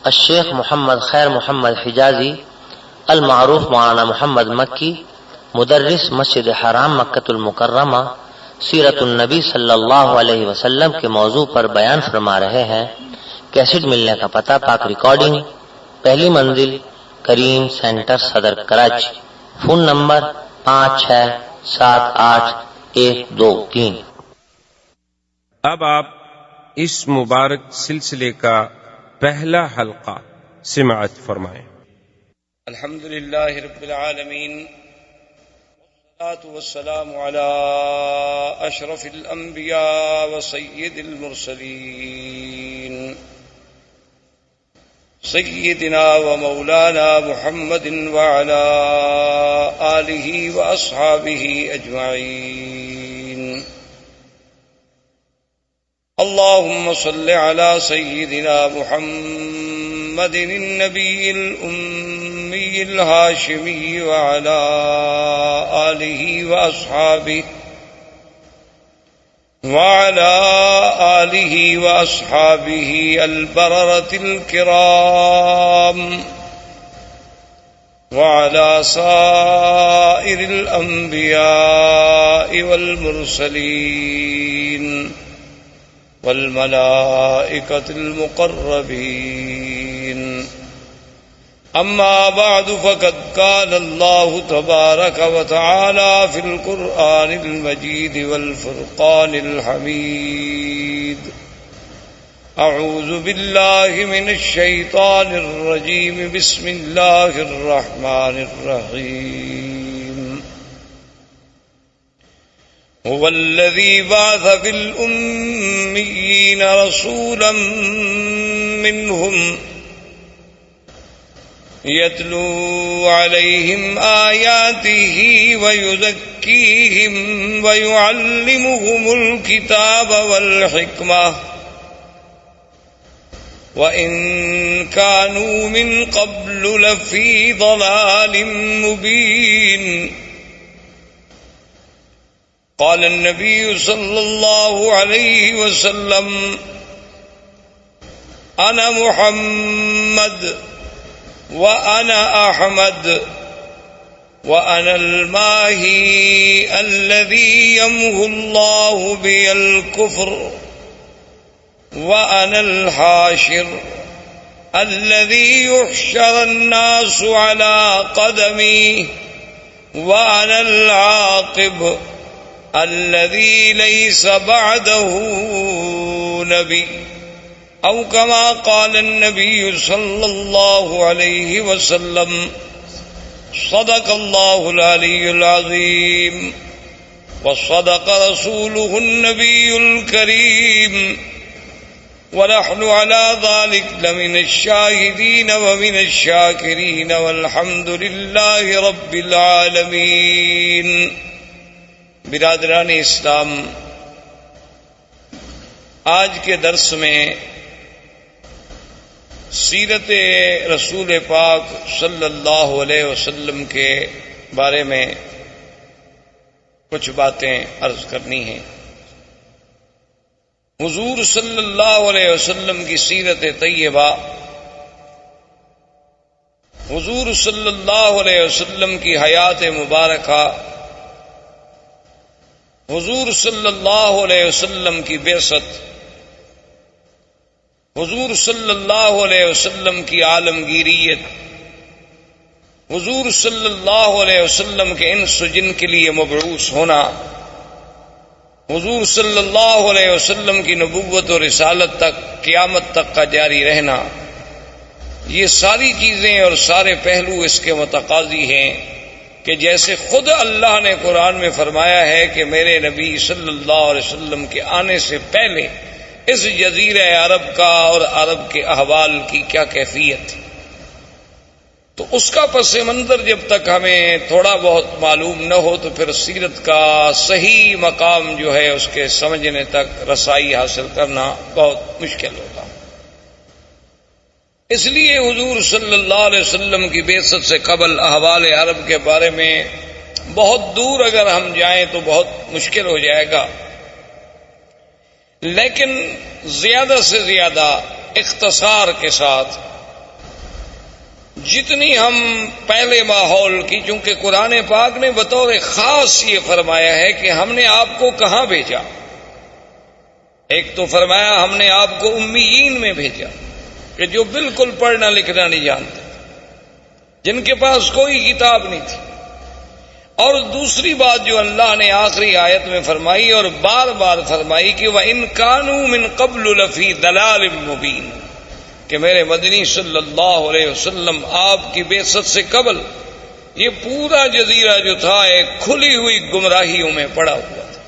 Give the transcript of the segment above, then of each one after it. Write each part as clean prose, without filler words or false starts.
الشیخ محمد خیر محمد حجازی المعروف مولانا محمد مکی، مدرس مسجد حرام مکۃ المکرمہ، سیرت النبی صلی اللہ علیہ وسلم کے موضوع پر بیان فرما رہے ہیں۔ کیسٹ ملنے کا پتہ: پاک ریکارڈنگ، پہلی منزل، کریم سینٹر، صدر، کراچی۔ Phone number 56788123۔ اب آپ اس مبارک سلسلے کا پہلا حلقہ سماعت فرمائیں۔ الحمدللہ رب العالمین، والصلاة والسلام على اشرف الانبیاء وسید المرسلین سیدنا ومولانا محمد وعلى آلہ واصحابہ اجمعین۔ اللهم صل على سيدنا محمد النبي الأمي الهاشمي وعلى آله وأصحابه البررة الكرام وعلى سائر الأنبياء والمرسلين والملائكة المقربين، أما بعد، فقد قال الله تبارك وتعالى في القرآن المجيد والفرقان الحميد: أعوذ بالله من الشيطان الرجيم، بسم الله الرحمن الرحيم. هو الذي بعث في الأميين رسولا منهم يتلو عليهم آياته ويزكيهم ويعلمهم الكتاب والحكمة وإن كانوا من قبل لفي ضلال مبين. قال النبي صلى الله عليه وسلم: أنا محمد وأنا أحمد وأنا الماهي الذي يمحو الله بي الكفر وأنا الحاشر الذي يحشر الناس على قدمي وأنا العاقب الذي ليس بعده نبي، أو كما قال النبي صلى الله عليه وسلم. صدق الله العلي العظيم وصدق رسوله النبي الكريم، ونحن على ذلك لمن الشاهدين ومن الشاكرين، والحمد لله رب العالمين. برادران اسلام، آج کے درس میں سیرت رسول پاک صلی اللہ علیہ وسلم کے بارے میں کچھ باتیں عرض کرنی ہیں۔ حضور صلی اللہ علیہ وسلم کی سیرت طیبہ، حضور صلی اللہ علیہ وسلم کی حیات مبارکہ، حضور صلی اللہ علیہ وسلم کی بعثت، حضور صلی اللہ علیہ وسلم کی عالمگیریت، حضور صلی اللہ علیہ وسلم کے انس و جن کے لیے مبعوث ہونا، حضور صلی اللہ علیہ وسلم کی نبوت و رسالت تک، قیامت تک کا جاری رہنا، یہ ساری چیزیں اور سارے پہلو اس کے متقاضی ہیں کہ جیسے خود اللہ نے قرآن میں فرمایا ہے کہ میرے نبی صلی اللہ علیہ وسلم کے آنے سے پہلے اس جزیرہ عرب کا اور عرب کے احوال کی کیا کیفیت، تو اس کا پس منظر جب تک ہمیں تھوڑا بہت معلوم نہ ہو تو پھر سیرت کا صحیح مقام جو ہے اس کے سمجھنے تک رسائی حاصل کرنا بہت مشکل ہوگا۔ اس لیے حضور صلی اللہ علیہ وسلم کی بعثت سے قبل احوال عرب کے بارے میں بہت دور اگر ہم جائیں تو بہت مشکل ہو جائے گا، لیکن زیادہ سے زیادہ اختصار کے ساتھ جتنی ہم پہلے ماحول کی، چونکہ قرآن پاک نے بطور خاص یہ فرمایا ہے کہ ہم نے آپ کو کہاں بھیجا. ایک تو فرمایا ہم نے آپ کو امیین میں بھیجا کہ جو بالکل پڑھنا لکھنا نہیں جانتے، جن کے پاس کوئی کتاب نہیں تھی. اور دوسری بات جو اللہ نے آخری آیت میں فرمائی اور بار بار فرمائی کہ وَإِن كَانُوا مِن قَبْلُ لَفِي ضَلَالٍ مُبِينٍ، کہ میرے مدنی صلی اللہ علیہ وسلم آپ کی بعثت سے قبل یہ پورا جزیرہ جو تھا ایک کھلی ہوئی گمراہیوں میں پڑا ہوا تھا.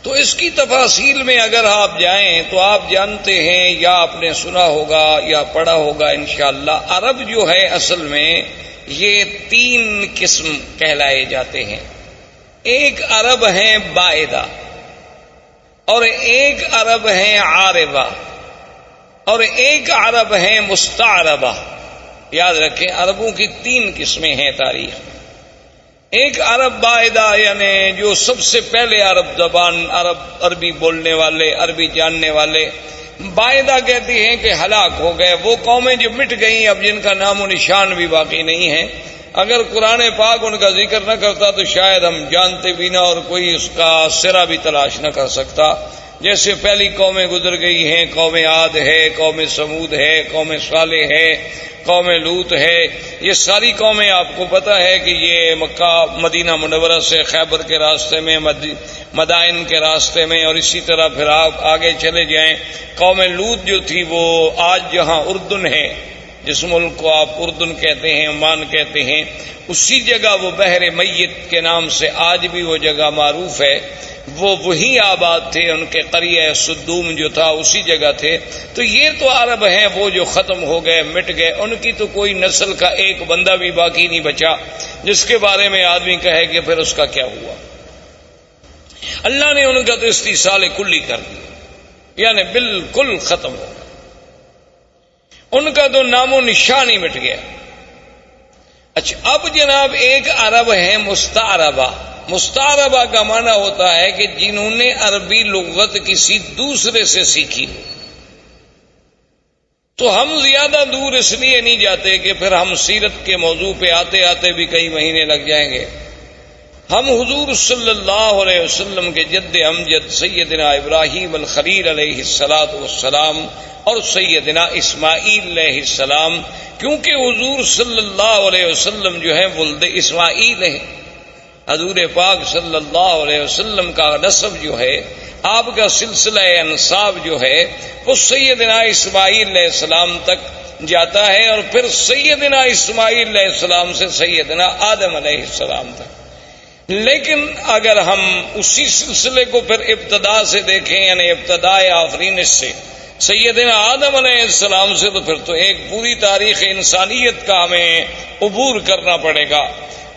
تو اس کی تفاصیل میں اگر آپ جائیں تو آپ جانتے ہیں یا آپ نے سنا ہوگا یا پڑھا ہوگا انشاءاللہ، عرب جو ہے اصل میں یہ 3 قسم کہلائے جاتے ہیں. ایک عرب ہیں بائدہ، اور ایک عرب ہیں عاربہ، اور ایک عرب ہیں مستعربہ. یاد رکھیں عربوں کی 3 قسمیں ہیں تاریخ میں. ایک عرب بائدہ یعنی جو سب سے پہلے عرب زبان، عربی بولنے والے، عربی جاننے والے. بائدہ کہتے ہیں کہ ہلاک ہو گئے، وہ قومیں جو مٹ گئیں اب جن کا نام و نشان بھی باقی نہیں ہے. اگر قرآن پاک ان کا ذکر نہ کرتا تو شاید ہم جانتے بھی نہ اور کوئی اس کا سرا بھی تلاش نہ کر سکتا. جیسے پہلی قومیں گزر گئی ہیں، قوم عاد ہے، قوم سمود ہے، قوم صالح ہے، قوم لوط ہے. یہ ساری قومیں آپ کو پتہ ہے کہ یہ مکہ مدینہ منورہ سے خیبر کے راستے میں، مدائن کے راستے میں، اور اسی طرح پھر آپ آگے چلے جائیں. قوم لوط جو تھی وہ آج جہاں اردن ہے، جس ملک کو آپ اردن کہتے ہیں، عمان کہتے ہیں، اسی جگہ وہ بحر میت کے نام سے آج بھی وہ جگہ معروف ہے. وہ وہی آباد تھے، ان کے قریہ صدوم جو تھا اسی جگہ تھے. تو یہ تو عرب ہیں وہ جو ختم ہو گئے، مٹ گئے. ان کی تو کوئی نسل کا ایک بندہ بھی باقی نہیں بچا جس کے بارے میں آدمی کہے کہ پھر اس کا کیا ہوا. اللہ نے ان کا تو استیصال کلی کر دیا، یعنی بالکل ختم ہو گیا. ان کا تو نام و نشان ہی مٹ گیا. اچھا اب جناب ایک عرب ہے مستعربہ. مستعربہ کا معنی ہوتا ہے کہ جنہوں نے عربی لغت کسی دوسرے سے سیکھی ہو. تو ہم زیادہ دور اس لیے نہیں جاتے کہ پھر ہم سیرت کے موضوع پہ آتے آتے بھی کئی مہینے لگ جائیں گے. ہم حضور صلی اللہ علیہ وسلم کے جد امجد سیدنا ابراہیم الخلیل علیہ السلام اور سیدنا اسماعیل علیہ السلام، کیونکہ حضور صلی اللہ علیہ وسلم جو ہے ولد اسماعیل ہیں. حضور پاک صلی اللہ علیہ وسلم کا نسب جو ہے، آپ کا سلسلہ انساب جو ہے، وہ سیدنا اسماعیل علیہ السلام تک جاتا ہے، اور پھر سیدنا اسماعیل علیہ السلام سے سیدنا آدم علیہ السلام تک. لیکن اگر ہم اسی سلسلے کو پھر ابتدا سے دیکھیں، یعنی ابتدائے آفرینش سے سیدنا آدم علیہ السلام سے، تو پھر تو ایک پوری تاریخ انسانیت کا ہمیں عبور کرنا پڑے گا.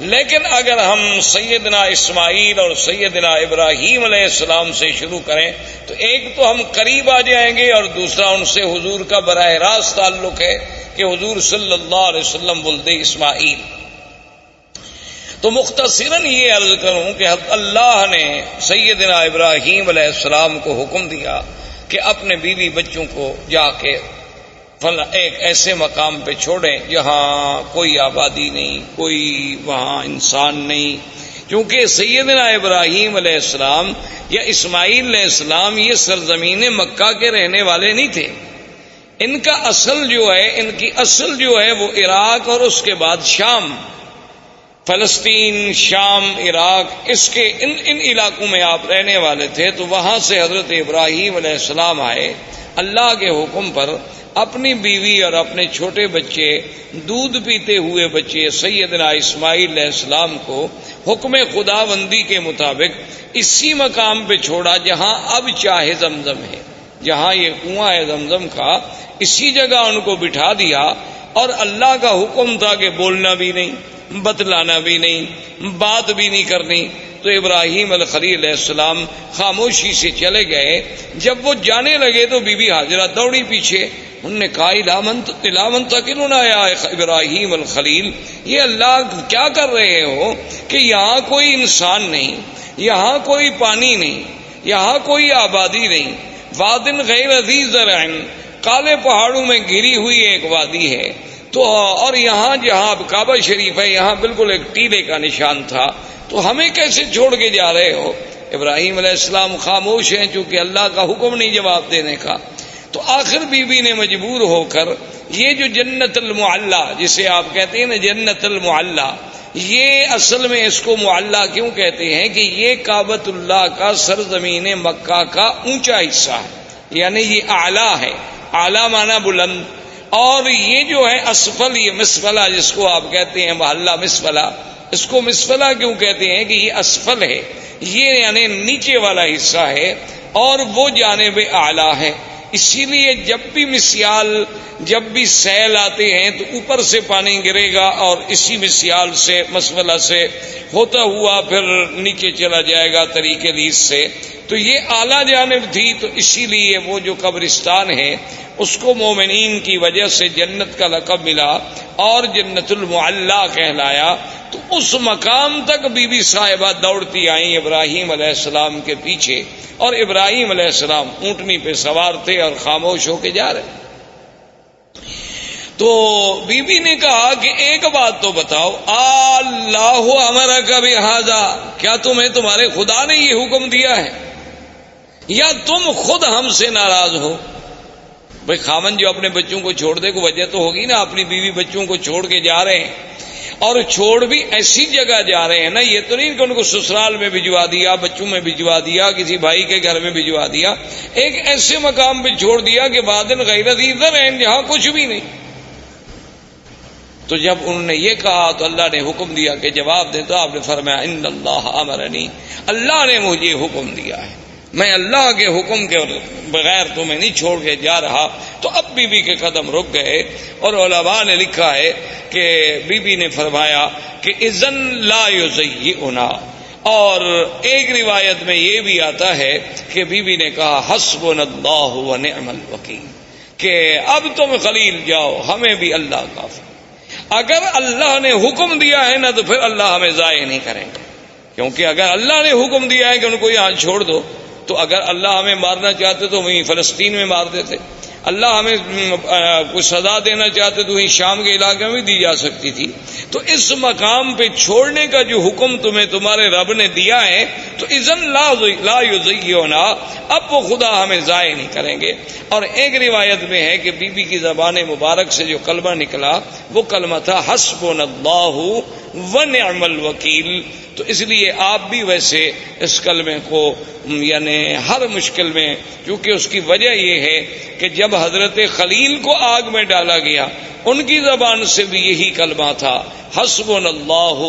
لیکن اگر ہم سیدنا اسماعیل اور سیدنا ابراہیم علیہ السلام سے شروع کریں تو ایک تو ہم قریب آ جائیں گے، اور دوسرا ان سے حضور کا براہ راست تعلق ہے کہ حضور صلی اللہ علیہ وسلم ولد اسماعیل. تو مختصراً یہ عرض کروں کہ اللہ نے سیدنا ابراہیم علیہ السلام کو حکم دیا کہ اپنے بیوی بچوں کو جا کے ایک ایسے مقام پہ چھوڑیں جہاں کوئی آبادی نہیں، کوئی وہاں انسان نہیں. کیونکہ سیدنا ابراہیم علیہ السلام یا اسماعیل علیہ السلام یہ سرزمین مکہ کے رہنے والے نہیں تھے. ان کا اصل جو ہے، ان کی اصل جو ہے وہ عراق اور اس کے بعد شام، فلسطین، شام، عراق، اس کے ان علاقوں میں آپ رہنے والے تھے. تو وہاں سے حضرت ابراہیم علیہ السلام آئے اللہ کے حکم پر. اپنی بیوی اور اپنے چھوٹے بچے، دودھ پیتے ہوئے بچے سیدنا اسماعیل علیہ السلام کو حکم خداوندی کے مطابق اسی مقام پہ چھوڑا جہاں اب چاہے زمزم ہے، جہاں یہ کنواں ہے زمزم کا، اسی جگہ ان کو بٹھا دیا. اور اللہ کا حکم تھا کہ بولنا بھی نہیں، بتلانا بھی نہیں، بات بھی نہیں کرنی. تو ابراہیم الخلیل علیہ السلام خاموشی سے چلے گئے. جب وہ جانے لگے تو بی بی ہاجرہ دوڑی پیچھے. انہوں نے کہا الامن تقلنا یا ابراہیم الخلیل، یہ اللہ کیا کر رہے ہو کہ یہاں کوئی انسان نہیں، یہاں کوئی پانی نہیں، یہاں کوئی آبادی نہیں. وادن غیر ذی زرع، کالے پہاڑوں میں گھری ہوئی ایک وادی ہے، تو اور یہاں جہاں کعبہ شریف ہے یہاں بالکل ایک ٹیلے کا نشان تھا، تو ہمیں کیسے چھوڑ کے جا رہے ہو؟ ابراہیم علیہ السلام خاموش ہیں چونکہ اللہ کا حکم نہیں جواب دینے کا۔ تو آخر بی بی نے مجبور ہو کر یہ جو جنت المعلا جسے آپ کہتے ہیں نا جنت المعلا، یہ اصل میں اس کو معلا کیوں کہتے ہیں کہ یہ کعبۃ اللہ کا سرزمین مکہ کا اونچا حصہ ہے، یعنی یہ اعلیٰ ہے، اعلیٰ معنی بلند، اور یہ جو ہے اسفل، یہ مسفلہ جس کو آپ کہتے ہیں محلہ مسفلہ، اس کو مسفلہ کیوں کہتے ہیں کہ یہ اسفل ہے، یہ یعنی نیچے والا حصہ ہے اور وہ جانب اعلیٰ ہے۔ اسی لیے جب بھی مسیال، جب بھی سیل آتے ہیں تو اوپر سے پانی گرے گا اور اسی مسیال سے مسفلہ سے ہوتا ہوا پھر نیچے چلا جائے گا طریق لیس سے، تو یہ اعلیٰ جانب تھی، تو اسی لیے وہ جو قبرستان ہے اس کو مومنین کی وجہ سے جنت کا لقب ملا اور جنت المعلا کہلایا۔ تو اس مقام تک بی بی صاحبہ دوڑتی آئیں ابراہیم علیہ السلام کے پیچھے، اور ابراہیم علیہ السلام اونٹنی پہ سوار تھے اور خاموش ہو کے جا رہے۔ تو بی بی نے کہا کہ ایک بات تو بتاؤ، اللہ امرک بہذا، کیا تمہیں تمہارے خدا نے یہ حکم دیا ہے یا تم خود ہم سے ناراض ہو؟ بھائی خاوند جو اپنے بچوں کو چھوڑ دے کو وجہ تو ہوگی نا، اپنی بیوی بچوں کو چھوڑ کے جا رہے ہیں، اور چھوڑ بھی ایسی جگہ جا رہے ہیں نا، یہ تو نہیں کہ ان کو سسرال میں بھجوا دیا، بچوں میں بھجوا دیا، کسی بھائی کے گھر میں بھجوا دیا، ایک ایسے مقام پہ چھوڑ دیا کہ بعدن غیر ذی ذرعین، جہاں کچھ بھی نہیں۔ تو جب انہوں نے یہ کہا تو اللہ نے حکم دیا کہ جواب دے، تو آپ نے فرمایا ان اللہ امرنی، اللہ نے مجھے حکم دیا ہے، میں اللہ کے حکم کے بغیر تمہیں نہیں چھوڑ کے جا رہا۔ تو اب بی بی کے قدم رک گئے، اور علماء نے لکھا ہے کہ بی بی نے فرمایا کہ اذن لا یزیئنا، اور ایک روایت میں یہ بھی آتا ہے کہ بی بی نے کہا حسبنا اللہ ونعم الوکیل، کہ اب تم خلیل جاؤ، ہمیں بھی اللہ کافی۔ اگر اللہ نے حکم دیا ہے نا تو پھر اللہ ہمیں ضائع نہیں کریں گے، کیونکہ اگر اللہ نے حکم دیا ہے کہ ان کو یہاں چھوڑ دو، تو اگر اللہ ہمیں مارنا چاہتے تو وہیں فلسطین میں مار دیتے، اللہ ہمیں کوئی سزا دینا چاہتے تو وہیں شام کے علاقے میں دی جا سکتی تھی۔ تو اس مقام پہ چھوڑنے کا جو حکم تمہیں تمہارے رب نے دیا ہے، تو اذن لا یزیئنا، اب وہ خدا ہمیں ضائع نہیں کریں گے۔ اور ایک روایت میں ہے کہ بی بی کی زبان مبارک سے جو کلمہ نکلا وہ کلمہ تھا حسبنا اللہ ونعم الوکیل۔ تو اس لیے آپ بھی ویسے اس کلمے کو یعنی ہر مشکل میں، کیونکہ اس کی وجہ یہ ہے کہ جب حضرت خلیل کو آگ میں ڈالا گیا ان کی زبان سے بھی یہی کلمہ تھا حسبنا اللہ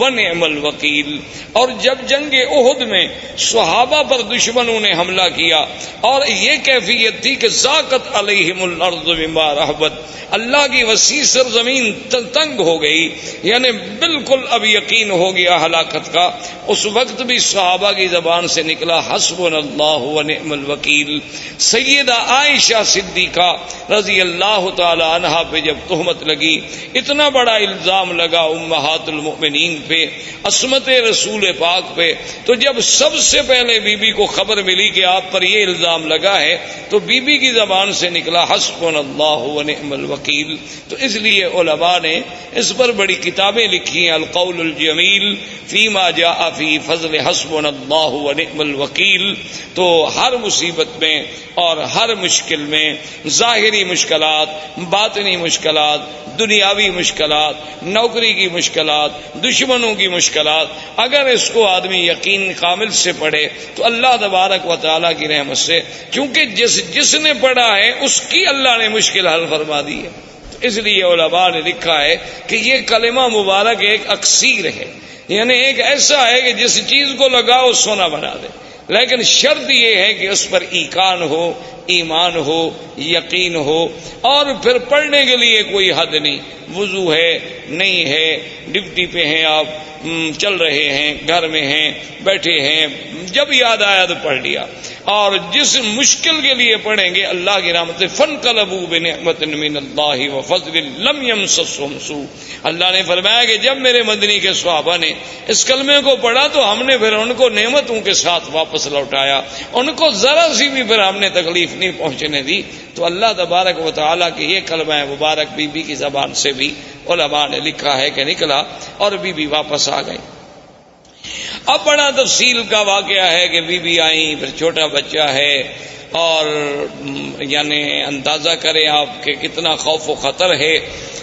ونعم الوکیل۔ اور جب جنگ احد میں صحابہ پر دشمنوں نے حملہ کیا اور یہ کیفیت تھی کہ ضاقت علیہم الارض بما رحبت، اللہ کی وسیع سرزمین تنگ ہو گئی، یعنی بالکل اب یقین ہو گیا ہلاکت کا، اس وقت بھی صحابہ کی زبان سے نکلا حسبنا اللہ ونعم الوکیل۔ سیدہ عائشہ صدیقہ رضی اللہ تعالی عنہا پہ جب تہمت لگی، اتنا بڑا الزام لگا امہات المؤمنین پہ، عصمت رسول پاک پہ، تو جب سب سے پہلے بی بی کو خبر ملی کہ آپ پر یہ الزام لگا ہے تو بی بی کی زبان سے نکلا حسبنا اللہ ونعم الوکیل۔ تو اس لیے علماء نے اس پر بڑی کتابیں لکھی ہیں، القول الجمیل فیما جاء فی فضل حسبنا اللہ ونعم الوکیل۔ تو ہر مصیبت میں اور ہر مشکل میں، ظاہری مشکلات، باطنی مشکلات، دنیاوی مشکلات، نوکری کی مشکلات، دشمنوں کی مشکلات، اگر اس کو آدمی یقین کامل سے پڑھے تو اللہ تبارک و تعالیٰ کی رحمت سے، کیونکہ جس نے پڑھا ہے اس کی اللہ نے مشکل حل فرما دی ہے۔ اس لیے علماء نے لکھا ہے کہ یہ کلمہ مبارک ایک اکسیر ہے، یعنی ایک ایسا ہے کہ جس چیز کو لگاؤ سونا بنا دے، لیکن شرط یہ ہے کہ اس پر ایقان ہو، ایمان ہو، یقین ہو، اور پھر پڑھنے کے لیے کوئی حد نہیں، وضو ہے نہیں ہے، ڈپٹی پہ ہیں آپ، چل رہے ہیں، گھر میں ہیں، بیٹھے ہیں، جب یاد آیا تو پڑھ لیا. اور جس مشکل کے لیے پڑھیں گے اللہ کی رحمت سے فَانْقَلَبُوا بِنِعْمَةٍ مِّنَ اللَّهِ وَفَضْلٍ لَمْ يَمْسَسْهُمْ سُوءٌ. اللہ نے فرمایا کہ جب میرے مدنی کے صحابہ نے اس کلمے کو پڑھا تو ہم نے پھر ان کو نعمتوں کے ساتھ واپس لوٹایا، ان کو ذرا سی بھی پھر ہم نے تکلیف نہیں پہنچنے دی. تو اللہ تبارک و تعالیٰ کے یہ کلمہ مبارک بی بی کی زبان سے بھی علماء نے لکھا ہے کہ نکلا اور بی بی واپس آ گئی. اب بڑا تفصیل کا واقعہ ہے کہ بی بی آئیں، پھر چھوٹا بچہ ہے، اور یعنی اندازہ کریں آپ کہ کتنا خوف و خطر ہے.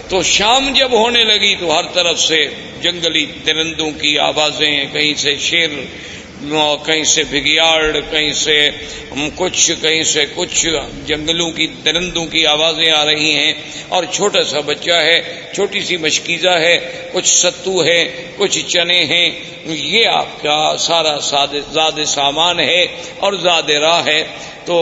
تو شام جب ہونے لگی تو ہر طرف سے جنگلی درندوں کی آوازیں، کہیں سے شیر، کہیں سے بگیاڑ، کہیں سے کچھ جنگلوں کی درندوں کی آوازیں آ رہی ہیں. اور چھوٹا سا بچہ ہے، چھوٹی سی مشکیزہ ہے، کچھ ستو ہے، کچھ چنے ہیں. یہ آپ کا سارا زاد سامان ہے اور زاد راہ ہے. تو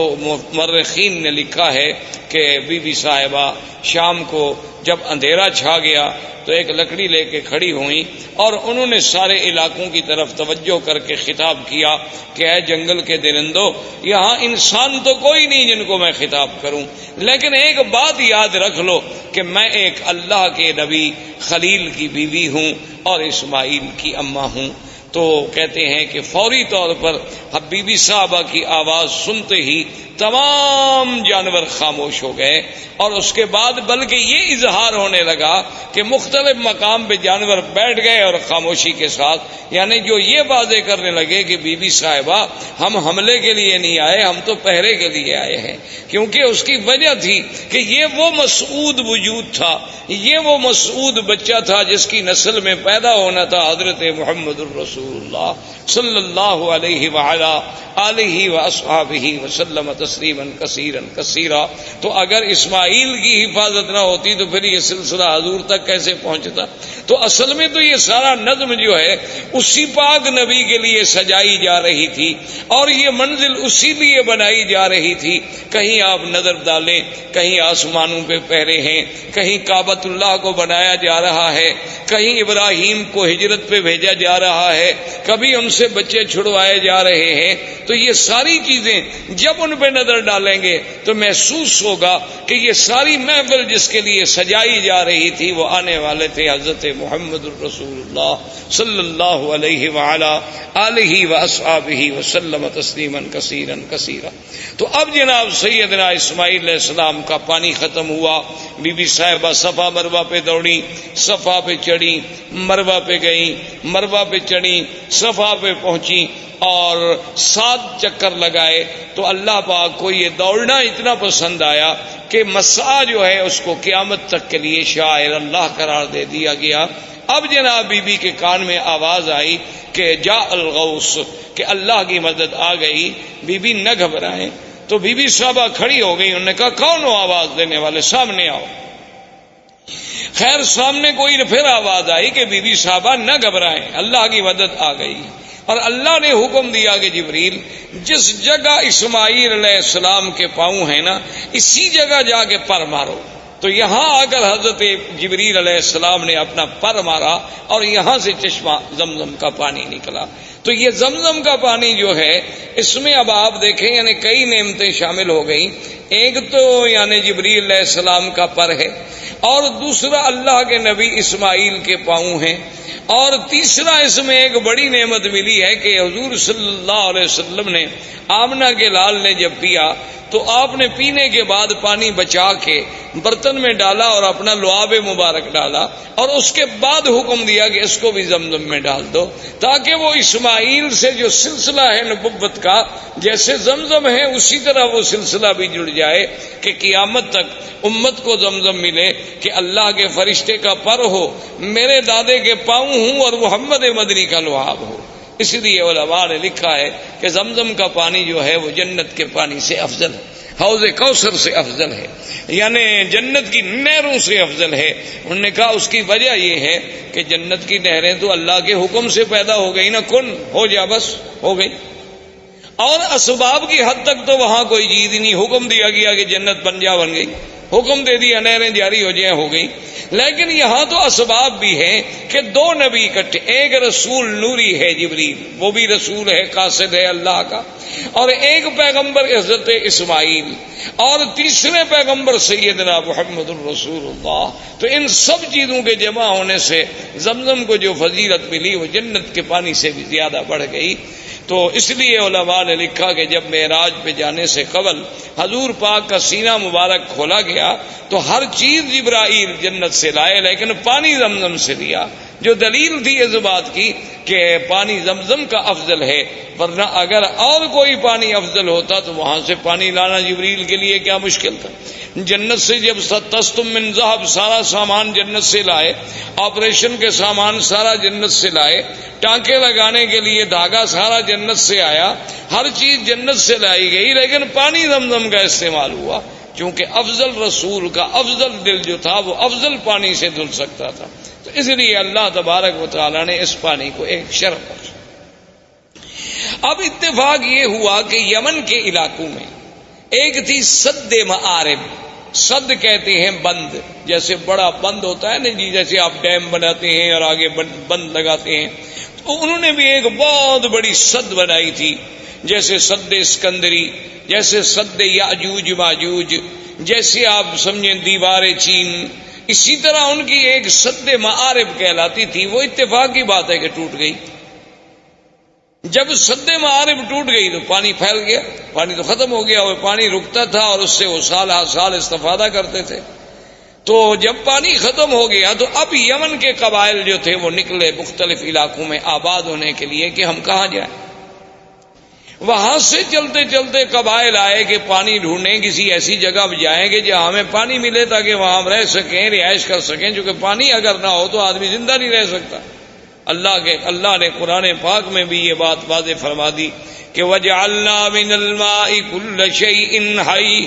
مورخین نے لکھا ہے کہ بی بی صاحبہ شام کو جب اندھیرا چھا گیا تو ایک لکڑی لے کے کھڑی ہوئیں اور انہوں نے سارے علاقوں کی طرف توجہ کر کے خطاب کیا کہ اے جنگل کے درندوں، یہاں انسان تو کوئی نہیں جن کو میں خطاب کروں، لیکن ایک بات یاد رکھ لو کہ میں ایک اللہ کے نبی خلیل کی بیوی ہوں اور اسماعیل کی اماں ہوں. تو کہتے ہیں کہ فوری طور پر بی بی صاحبہ کی آواز سنتے ہی تمام جانور خاموش ہو گئے. اور اس کے بعد بلکہ یہ اظہار ہونے لگا کہ مختلف مقام پہ جانور بیٹھ گئے اور خاموشی کے ساتھ، یعنی جو یہ واضح کرنے لگے کہ بی بی صاحبہ ہم حملے کے لیے نہیں آئے، ہم تو پہرے کے لیے آئے ہیں. کیونکہ اس کی وجہ تھی کہ یہ وہ مسعود وجود تھا، یہ وہ مسعود بچہ تھا جس کی نسل میں پیدا ہونا تھا حضرت محمد الرسول اللہ صلی اللہ علیہ وعلا آلہ واصحابہ وسلم تسلیما کثیرا کثیرا. تو اگر اسماعیل کی حفاظت نہ ہوتی تو پھر یہ سلسلہ حضور تک کیسے پہنچتا؟ تو اصل میں تو یہ سارا نظم جو ہے اسی پاک نبی کے لیے سجائی جا رہی تھی اور یہ منزل اسی لیے بنائی جا رہی تھی. کہیں آپ نظر ڈالیں، کہیں آسمانوں پہ پہرے ہیں، کہیں کعبۃ اللہ کو بنایا جا رہا ہے، کہیں ابراہیم کو ہجرت پہ بھیجا جا رہا ہے، کبھی ان سے بچے چھڑوائے جا رہے ہیں. تو یہ ساری چیزیں جب ان پہ نظر ڈالیں گے تو محسوس ہوگا کہ یہ ساری محفل جس کے لیے سجائی جا رہی تھی وہ آنے والے تھے حضرت محمد الرسول اللہ صلی اللہ علیہ وعلا آلہ واصحابہ وسلم تسلیما کثیرا کثیرا. تو اب جناب سیدنا اسماعیل علیہ السلام کا پانی ختم ہوا. بی بی صاحبہ صفا مروہ پہ دوڑی، صفا پہ چڑھی، مروہ پہ گئیں، مروہ پہ چڑھی، صفا پہ پہنچی اور 7 چکر لگائے. تو اللہ پاک کو یہ دوڑنا اتنا پسند آیا کہ مسعی جو ہے اس کو قیامت تک کے لیے شاعر اللہ قرار دے دیا گیا. اب جناب بی بی کے کان میں آواز آئی کہ جاء الغوث، کہ اللہ کی مدد آ گئی. بی بی نہ گھبرائیں. تو بی بی صاحبہ کھڑی ہو گئی، انہوں نے کہا کون ہو آواز دینے والے، سامنے آؤ. خیر سامنے کوئی پھر آواز آئی کہ بی بی صاحبہ نہ گھبرائیں، اللہ کی مدد آ گئی. اور اللہ نے حکم دیا کہ جبریل جس جگہ اسماعیل علیہ السلام کے پاؤں ہیں نا اسی جگہ جا کے پر مارو. تو یہاں آ کر حضرت جبریل علیہ السلام نے اپنا پر مارا اور یہاں سے چشمہ زمزم کا پانی نکلا. تو یہ زمزم کا پانی جو ہے اس میں اب آپ دیکھیں یعنی کئی نعمتیں شامل ہو گئی. ایک تو یعنی جبریل علیہ السلام کا پر ہے، اور دوسرا اللہ کے نبی اسماعیل کے پاؤں ہیں، اور تیسرا اس میں ایک بڑی نعمت ملی ہے کہ حضور صلی اللہ علیہ وسلم نے آمنہ کے لال نے جب پیا تو آپ نے پینے کے بعد پانی بچا کے برتن میں ڈالا اور اپنا لعاب مبارک ڈالا اور اس کے بعد حکم دیا کہ اس کو بھی زمزم میں ڈال دو، تاکہ وہ اسماعیل سے جو سلسلہ ہے نبوت کا جیسے زمزم ہے اسی طرح وہ سلسلہ بھی جڑ جائے کہ قیامت تک امت کو زمزم ملے کہ اللہ کے فرشتے کا پر ہو، میرے دادے کے پاؤں ہوں اور محمد مدنی کا لعاب ہو. اس لیے علماء نے لکھا ہے کہ زمزم کا پانی جو ہے وہ جنت کے پانی سے افضل ہے، حوض کوثر سے افضل ہے، یعنی جنت کی نہروں سے افضل ہے. انہوں نے کہا اس کی وجہ یہ ہے کہ جنت کی نہریں تو اللہ کے حکم سے پیدا ہو گئی نا، کن ہو جا بس ہو گئی، اور اسباب کی حد تک تو وہاں کوئی چیز نہیں. حکم دیا گیا کہ جنت بن جا، بن گئی، حکم دے دیا نہریں جاری ہو جائیں، ہو گئی. لیکن یہاں تو اسباب بھی ہیں کہ دو نبی اکٹھے، ایک رسول نوری ہے جبریل، وہ بھی رسول ہے، قاصد ہے اللہ کا، اور ایک پیغمبر حضرت اسماعیل، اور تیسرے پیغمبر سیدنا محمد الرسول اللہ. تو ان سب چیزوں کے جمع ہونے سے زمزم کو جو فضیلت ملی وہ جنت کے پانی سے بھی زیادہ بڑھ گئی. تو اس لیے علماء نے لکھا کہ جب معراج پہ جانے سے قبل حضور پاک کا سینہ مبارک کھولا گیا تو ہر چیز جبرائیل جنت سے لائے لیکن پانی زمزم سے لیا، جو دلیل تھی اس بات کی کہ پانی زمزم کا افضل ہے، ورنہ اگر اور کوئی پانی افضل ہوتا تو وہاں سے پانی لانا جبریل کے لیے کیا مشکل تھا. جنت سے جب تستم من ذهب سارا سامان جنت سے لائے، آپریشن کے سامان سارا جنت سے لائے، ٹانکے لگانے کے لیے دھاگا سارا جنت سے آیا، ہر چیز جنت سے لائی گئی، لیکن پانی زمزم کا استعمال ہوا کیونکہ افضل رسول کا افضل دل جو تھا وہ افضل پانی سے دھل سکتا تھا. تو اس لیے اللہ تبارک و تعالی نے اس پانی کو ایک شرف بخشا. اب اتفاق یہ ہوا کہ یمن کے علاقوں میں ایک تھی سد معارب. سد کہتے ہیں بند، جیسے بڑا بند ہوتا ہے نا جی، جیسے آپ ڈیم بناتے ہیں اور آگے بند لگاتے ہیں، تو انہوں نے بھی ایک بہت بڑی سد بنائی تھی، جیسے سد اسکندری، جیسے سد یاجوج ماجوج، جیسے آپ سمجھیں دیوار چین. اسی طرح ان کی ایک سد معارب کہلاتی تھی. وہ اتفاق کی بات ہے کہ ٹوٹ گئی. جب سد معارب ٹوٹ گئی تو پانی پھیل گیا، پانی تو ختم ہو گیا. وہ پانی رکتا تھا اور اس سے وہ سال ہر سال استفادہ کرتے تھے. تو جب پانی ختم ہو گیا تو اب یمن کے قبائل جو تھے وہ نکلے مختلف علاقوں میں آباد ہونے کے لیے کہ ہم کہاں جائیں. وہاں سے چلتے چلتے قبائل آئے کہ پانی ڈھونڈیں، کسی ایسی جگہ جائیں گے جہاں ہمیں پانی ملے تاکہ وہاں ہم رہ سکیں، رہائش کر سکیں، کیونکہ پانی اگر نہ ہو تو آدمی زندہ نہیں رہ سکتا. اللہ نے قرآن پاک میں بھی یہ بات واضح فرما دی کہ وَجَعَلْنَا مِنَ الْمَاءِ كُلَّ شَيْءٍ حَيٍّ.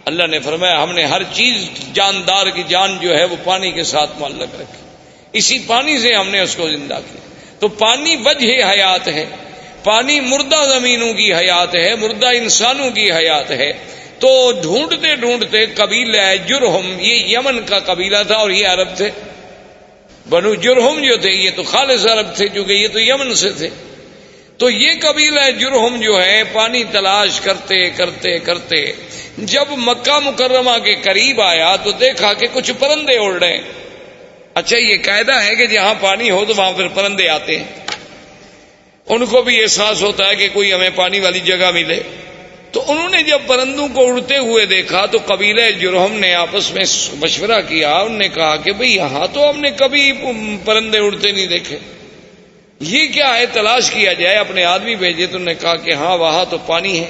اللہ نے فرمایا ہم نے ہر چیز جاندار کی جان جو ہے وہ پانی کے ساتھ معلق رکھی، اسی پانی سے ہم نے اس کو زندہ کیا. تو پانی وجہ حیات ہے، پانی مردہ زمینوں کی حیات ہے، مردہ انسانوں کی حیات ہے. تو ڈھونڈتے ڈھونڈتے قبیلہ جرہم، یہ یمن کا قبیلہ تھا اور یہ عرب تھے. بنو جرہم جو تھے یہ تو خالص عرب تھے کیونکہ یہ تو یمن سے تھے. تو یہ قبیلہ جرہم جو ہے پانی تلاش کرتے کرتے کرتے جب مکہ مکرمہ کے قریب آیا تو دیکھا کہ کچھ پرندے اڑ رہے ہیں. اچھا یہ قاعدہ ہے کہ جہاں پانی ہو تو وہاں پھر پرندے آتے ہیں، ان کو بھی احساس ہوتا ہے کہ کوئی ہمیں پانی والی جگہ ملے. تو انہوں نے جب پرندوں کو اڑتے ہوئے دیکھا تو قبیلہ جرہم نے آپس میں مشورہ کیا. انہوں نے کہا کہ بھئی یہاں تو ہم نے کبھی پرندے اڑتے نہیں دیکھے، یہ کیا ہے، تلاش کیا جائے. اپنے آدمی بھیجے تو انہوں نے کہا کہ ہاں وہاں تو پانی ہے،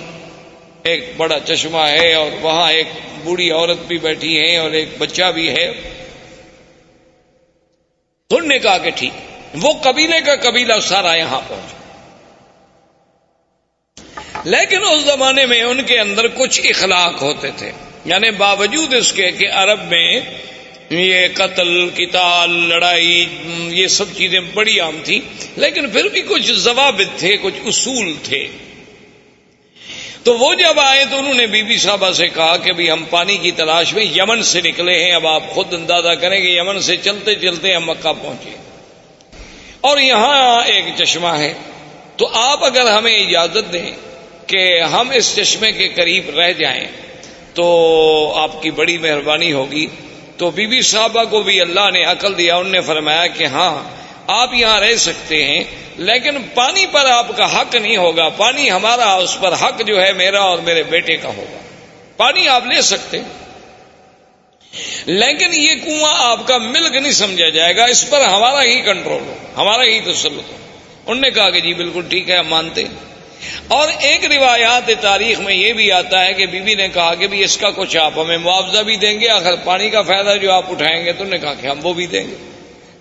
ایک بڑا چشمہ ہے اور وہاں ایک بوڑھی عورت بھی بیٹھی ہے اور ایک بچہ بھی ہے. تو انہوں نے کہا کہ ٹھیک. وہ قبیلے کا قبیلہ سارا یہاں پہنچا. لیکن اس زمانے میں ان کے اندر کچھ اخلاق ہوتے تھے، یعنی باوجود اس کے کہ عرب میں یہ قتل قتال لڑائی یہ سب چیزیں بڑی عام تھی، لیکن پھر بھی کچھ ضوابط تھے، کچھ اصول تھے. تو وہ جب آئے تو انہوں نے بی بی صاحبہ سے کہا کہ بھی ہم پانی کی تلاش میں یمن سے نکلے ہیں. اب آپ خود اندازہ کریں کہ یمن سے چلتے چلتے ہم مکہ پہنچے اور یہاں ایک چشمہ ہے. تو آپ اگر ہمیں اجازت دیں کہ ہم اس چشمے کے قریب رہ جائیں تو آپ کی بڑی مہربانی ہوگی. تو بی بی صاحبہ کو بھی اللہ نے عقل دیا. انہوں نے فرمایا کہ ہاں آپ یہاں رہ سکتے ہیں لیکن پانی پر آپ کا حق نہیں ہوگا. پانی ہمارا، اس پر حق جو ہے میرا اور میرے بیٹے کا ہوگا. پانی آپ لے سکتے ہیں لیکن یہ کنواں آپ کا ملک نہیں سمجھا جائے گا، اس پر ہمارا ہی کنٹرول ہو، ہمارا ہی تسلط ہو. انہوں نے کہا کہ جی بالکل ٹھیک ہے ہم مانتے ہیں. اور ایک روایات تاریخ میں یہ بھی آتا ہے کہ بی بی نے کہا کہ بھی اس کا کچھ آپ ہمیں معاوضہ بھی دیں گے، آخر پانی کا فائدہ جو آپ اٹھائیں گے. تو انہوں نے کہا کہ ہم وہ بھی دیں گے.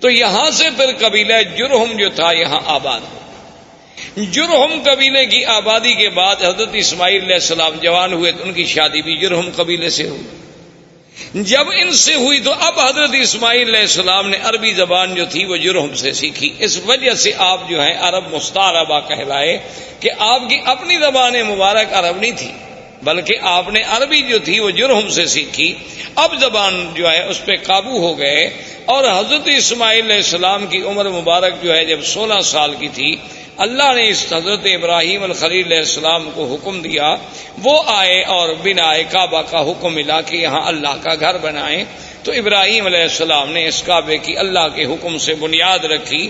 تو یہاں سے پھر قبیلہ جرہم جو تھا یہاں آباد ہو. جرہم قبیلے کی آبادی کے بعد حضرت اسماعیل علیہ السلام جوان ہوئے تو ان کی شادی بھی جرہم قبیلے سے ہوئی. جب ان سے ہوئی تو اب حضرت اسماعیل علیہ السلام نے عربی زبان جو تھی وہ جرہم سے سیکھی. اس وجہ سے آپ جو ہیں عرب مستعربہ کہلائے کہ آپ کی اپنی زبان مبارک عرب نہیں تھی، بلکہ آپ نے عربی جو تھی وہ جرہم سے سیکھی، اب زبان جو ہے اس پہ قابو ہو گئے، اور حضرت اسماعیل علیہ السلام کی عمر مبارک جو ہے جب 16 سال کی تھی، اللہ نے اس حضرت ابراہیم الخلیل علیہ السلام کو حکم دیا، وہ آئے اور بنائے کعبہ کا حکم ملا کہ یہاں اللہ کا گھر بنائیں، تو ابراہیم علیہ السلام نے اس کعبے کی اللہ کے حکم سے بنیاد رکھی،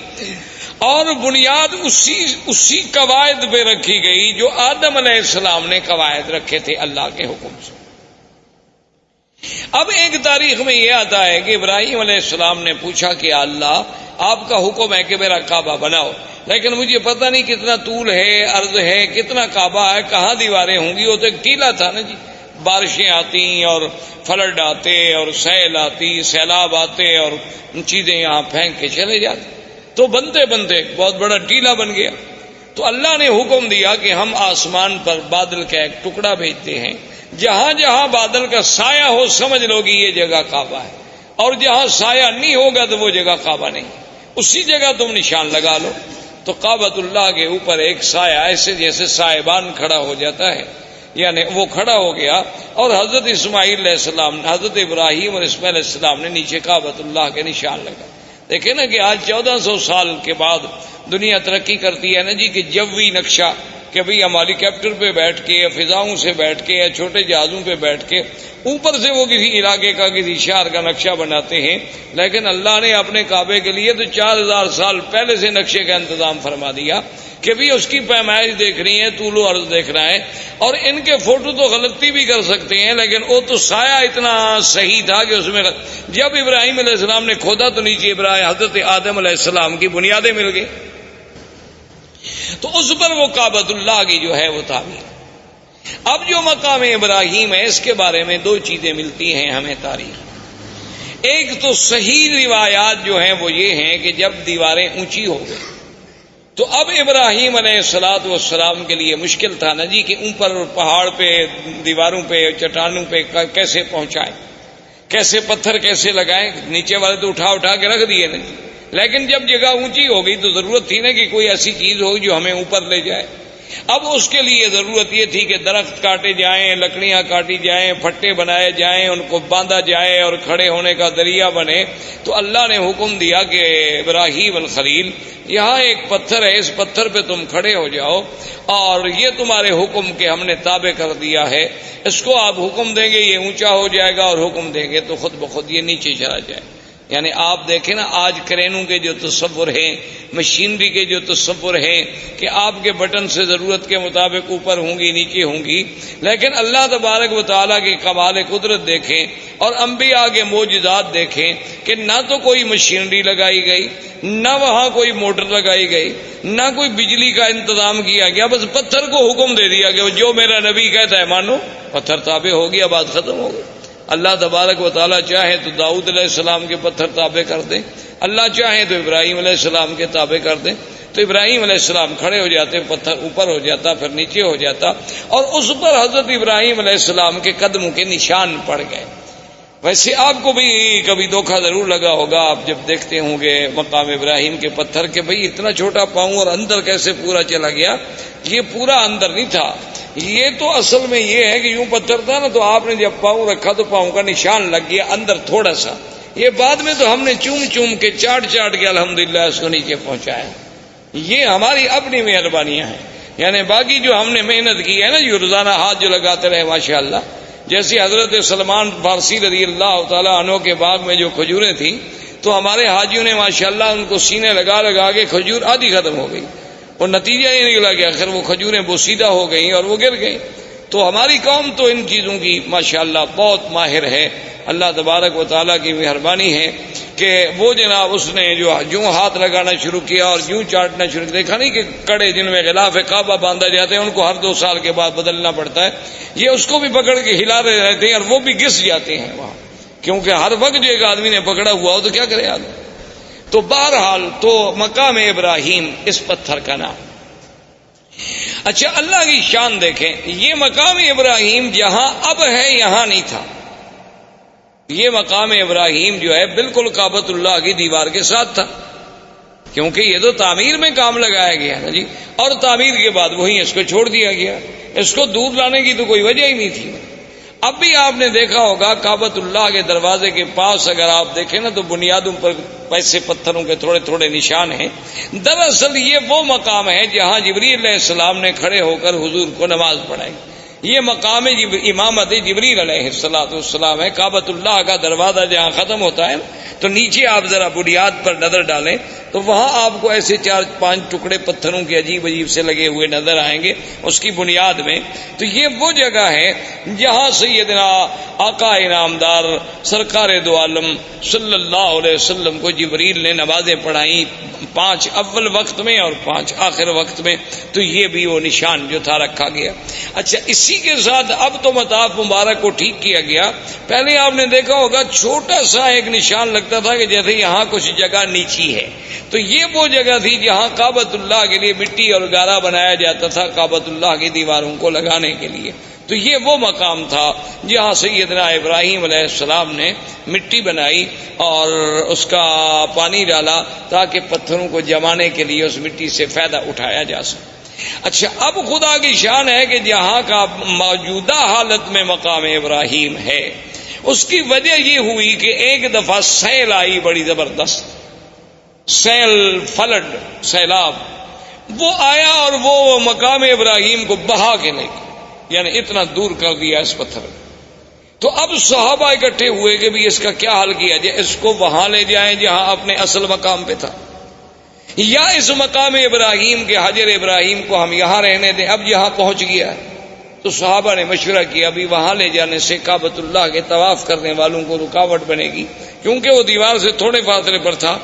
اور بنیاد اسی قواعد پہ رکھی گئی جو آدم علیہ السلام نے قواعد رکھے تھے اللہ کے حکم سے۔ اب ایک تاریخ میں یہ آتا ہے کہ ابراہیم علیہ السلام نے پوچھا کہ اللہ آپ کا حکم ہے کہ میرا کعبہ بناؤ، لیکن مجھے پتہ نہیں کتنا طول ہے، عرض ہے، کتنا کعبہ ہے، کہاں دیواریں ہوں گی۔ وہ تو ایک ٹیلا تھا نا جی، بارشیں آتی اور فلڈ آتے اور سیل آتی، سیلاب آتے اور چیزیں یہاں پھینک کے چلے جاتے، تو بنتے بنتے بہت بڑا ٹیلا بن گیا۔ تو اللہ نے حکم دیا کہ ہم آسمان پر بادل کا ایک ٹکڑا بھیجتے ہیں، جہاں جہاں بادل کا سایہ ہو سمجھ لو گی یہ جگہ کعبہ ہے، اور جہاں سایہ نہیں ہوگا تو وہ جگہ کعبہ نہیں، اسی جگہ تم نشان لگا لو۔ تو کعبۃ اللہ کے اوپر ایک سایہ ایسے جیسے سائبان کھڑا ہو جاتا ہے، یعنی وہ کھڑا ہو گیا، اور حضرت اسماعیل علیہ السلام، حضرت ابراہیم اور اسماعیل علیہ السلام نے نیچے کعبۃ اللہ کے نشان لگا۔ دیکھیں نا کہ آج 1400 سال کے بعد دنیا ترقی کرتی ہے نا جی، کہ جوی نقشہ، کہ بھئی ہم ہیلی کاپٹر پہ بیٹھ کے یا فضاؤں سے بیٹھ کے یا چھوٹے جہازوں پہ بیٹھ کے اوپر سے وہ کسی علاقے کا کسی شہر کا نقشہ بناتے ہیں، لیکن اللہ نے اپنے کعبے کے لیے تو 4000 سال پہلے سے نقشے کا انتظام فرما دیا کہ بھی اس کی پیمائش دیکھنی ہے، طول و عرض دیکھنا ہے، اور ان کے فوٹو تو غلطی بھی کر سکتے ہیں، لیکن وہ تو سایہ اتنا صحیح تھا کہ اس میں جب ابراہیم علیہ السلام نے کھودا تو نیچے حضرت آدم علیہ السلام کی بنیادیں مل گئی، تو اس پر وہ کعبۃ اللہ کی جو ہے وہ تعمیر۔ اب جو مقام ابراہیم ہے اس کے بارے میں دو چیزیں ملتی ہیں ہمیں تاریخ۔ ایک تو صحیح روایات جو ہیں وہ یہ ہیں کہ جب دیواریں اونچی ہو گئی تو اب ابراہیم علیہ السلام کے لیے مشکل تھا نا جی کہ اوپر پہاڑ پہ دیواروں پہ چٹانوں پہ کیسے پہنچائیں، کیسے پتھر کیسے لگائیں، نیچے والے تو اٹھا کے رکھ دیے نا جی، لیکن جب جگہ اونچی ہو گئی تو ضرورت تھی نا کہ کوئی ایسی چیز ہو جو ہمیں اوپر لے جائے۔ اب اس کے لیے ضرورت یہ تھی کہ درخت کاٹے جائیں، لکڑیاں کاٹی جائیں، پھٹے بنائے جائیں، ان کو باندھا جائے اور کھڑے ہونے کا ذریعہ بنے۔ تو اللہ نے حکم دیا کہ ابراہیم الخلیل یہاں ایک پتھر ہے، اس پتھر پہ تم کھڑے ہو جاؤ، اور یہ تمہارے حکم کے ہم نے تابع کر دیا ہے، اس کو آپ حکم دیں گے یہ اونچا ہو جائے گا، اور حکم دیں گے تو خود بخود یہ نیچے چلا جائے۔ یعنی آپ دیکھیں نا آج کرینوں کے جو تصور ہیں، مشینری کے جو تصور ہیں کہ آپ کے بٹن سے ضرورت کے مطابق اوپر ہوں گی نیچے ہوں گی، لیکن اللہ تبارک و تعالیٰ کے کمال قدرت دیکھیں اور انبیاء کے معجزات دیکھیں کہ نہ تو کوئی مشینری لگائی گئی، نہ وہاں کوئی موٹر لگائی گئی، نہ کوئی بجلی کا انتظام کیا گیا، بس پتھر کو حکم دے دیا کہ جو میرا نبی کہتا ہے مانو، پتھر تابع ہو گیا، بات ختم ہو گئی۔ اللہ تبارک و تعالیٰ چاہے تو داؤد علیہ السلام کے پتھر تابع کر دیں، اللہ چاہے تو ابراہیم علیہ السلام کے تابع کر دیں، تو ابراہیم علیہ السلام کھڑے ہو جاتے، پتھر اوپر ہو جاتا، پھر نیچے ہو جاتا، اور اس پر حضرت ابراہیم علیہ السلام کے قدموں کے نشان پڑ گئے۔ ویسے آپ کو بھی کبھی دھوکہ ضرور لگا ہوگا، آپ جب دیکھتے ہوں گے مقام ابراہیم کے پتھر کہ بھئی اتنا چھوٹا پاؤں اور اندر کیسے پورا چلا گیا۔ یہ پورا اندر نہیں تھا، یہ تو اصل میں یہ ہے کہ یوں پتھر تھا نا، تو آپ نے جب پاؤں رکھا تو پاؤں کا نشان لگ گیا اندر تھوڑا سا، یہ بعد میں تو ہم نے چوم کے چاٹ کے الحمدللہ اس کو نیچے پہنچایا۔ یہ ہماری اپنی مہربانیاں ہیں، یعنی باقی جو ہم نے محنت کی ہے نا، جو روزانہ ہاتھ جو لگاتے رہے ماشاءاللہ، جیسے حضرت سلمان فارسی رضی اللہ تعالیٰ عنہ کے باغ میں جو کھجوریں تھیں تو ہمارے حاجیوں نے ماشاءاللہ ان کو سینے لگا کے کھجور آدھی ختم ہو گئی، اور نتیجہ یہ نکلا کہ آخر وہ کھجوریں بوسیدہ ہو گئیں اور وہ گر گئیں۔ تو ہماری قوم تو ان چیزوں کی ماشاءاللہ بہت ماہر ہے، اللہ تبارک و تعالیٰ کی مہربانی ہے کہ وہ جناب اس نے جو ہاتھ لگانا شروع کیا اور یوں چاٹنا شروع کیا، دیکھا نہیں کہ کڑے جن میں غلاف کعبہ باندھا جاتے ہیں ان کو ہر 2 سال کے بعد بدلنا پڑتا ہے، یہ اس کو بھی پکڑ کے ہلا رہے رہتے ہیں اور وہ بھی گس جاتے ہیں وہاں، کیونکہ ہر وقت جو ایک آدمی نے پکڑا ہوا ہو تو کیا کرے آدمی۔ تو بہرحال تو مقام ابراہیم اس پتھر کا نام۔ اچھا اللہ کی شان دیکھیں، یہ مقام ابراہیم جہاں اب ہے یہاں نہیں تھا، یہ مقام ابراہیم جو ہے بالکل کعبۃ اللہ کی دیوار کے ساتھ تھا، کیونکہ یہ تو تعمیر میں کام لگایا گیا نا جی، اور تعمیر کے بعد وہیں اس کو چھوڑ دیا گیا۔ اس کو دور لانے کی تو کوئی وجہ ہی نہیں تھی۔ اب بھی آپ نے دیکھا ہوگا کعبۃ اللہ کے دروازے کے پاس اگر آپ دیکھیں نا تو بنیادوں پر ایسے پتھروں کے تھوڑے تھوڑے نشان ہیں۔ دراصل یہ وہ مقام ہے جہاں جبریل علیہ السلام نے کھڑے ہو کر حضور کو نماز پڑھائی۔ یہ مقام امامت جبریل علیہ السلام ہے۔ کعبۃ اللہ کا دروازہ جہاں ختم ہوتا ہے تو نیچے آپ ذرا بنیاد پر نظر ڈالیں تو وہاں آپ کو ایسے 4-5 ٹکڑے پتھروں کے عجیب عجیب سے لگے ہوئے نظر آئیں گے اس کی بنیاد میں۔ تو یہ وہ جگہ ہے جہاں سیدنا آقا انعامدار سرکار دو عالم صلی اللہ علیہ وسلم کو جبریل نے نمازیں پڑھائیں، 5 اول وقت میں اور 5 آخر وقت میں۔ تو یہ بھی وہ نشان جو تھا رکھا گیا۔ اچھا، اسی کے ساتھ اب تو مطاف مبارک کو ٹھیک کیا گیا۔ پہلے آپ نے دیکھا ہوگا چھوٹا سا ایک نشان لگتا تھا کہ جیسے یہاں کچھ جگہ نیچی ہے، تو یہ وہ جگہ تھی جہاں کعبۃ اللہ کے لیے مٹی اور گارا بنایا جاتا تھا کعبۃ اللہ کی دیواروں کو لگانے کے لیے۔ تو یہ وہ مقام تھا جہاں سیدنا ابراہیم علیہ السلام نے مٹی بنائی اور اس کا پانی ڈالا تاکہ پتھروں کو جمانے کے لیے اس مٹی سے فائدہ اٹھایا جا سکے۔ اچھا، اب خدا کی شان ہے کہ جہاں کا موجودہ حالت میں مقام ابراہیم ہے، اس کی وجہ یہ ہوئی کہ ایک دفعہ سیل آئی بڑی زبردست، سیل، فلڈ، سیلاب، وہ آیا اور وہ مقام ابراہیم کو بہا کے لے گیا، یعنی اتنا دور کر دیا اس پتھر کو۔ تو اب صحابہ اکٹھے ہوئے کہ بھی اس کا کیا حل کیا جائے، اس کو وہاں لے جائیں جہاں اپنے اصل مقام پہ تھا، یا اس مقام ابراہیم کے حجر ابراہیم کو ہم یہاں رہنے دیں، اب یہاں پہنچ گیا ہے۔ تو صحابہ نے مشورہ کیا ابھی وہاں لے جانے سے کعبۃ اللہ کے طواف کرنے والوں کو رکاوٹ بنے گی، کیونکہ وہ دیوار سے تھوڑے فاصلے پر تھا۔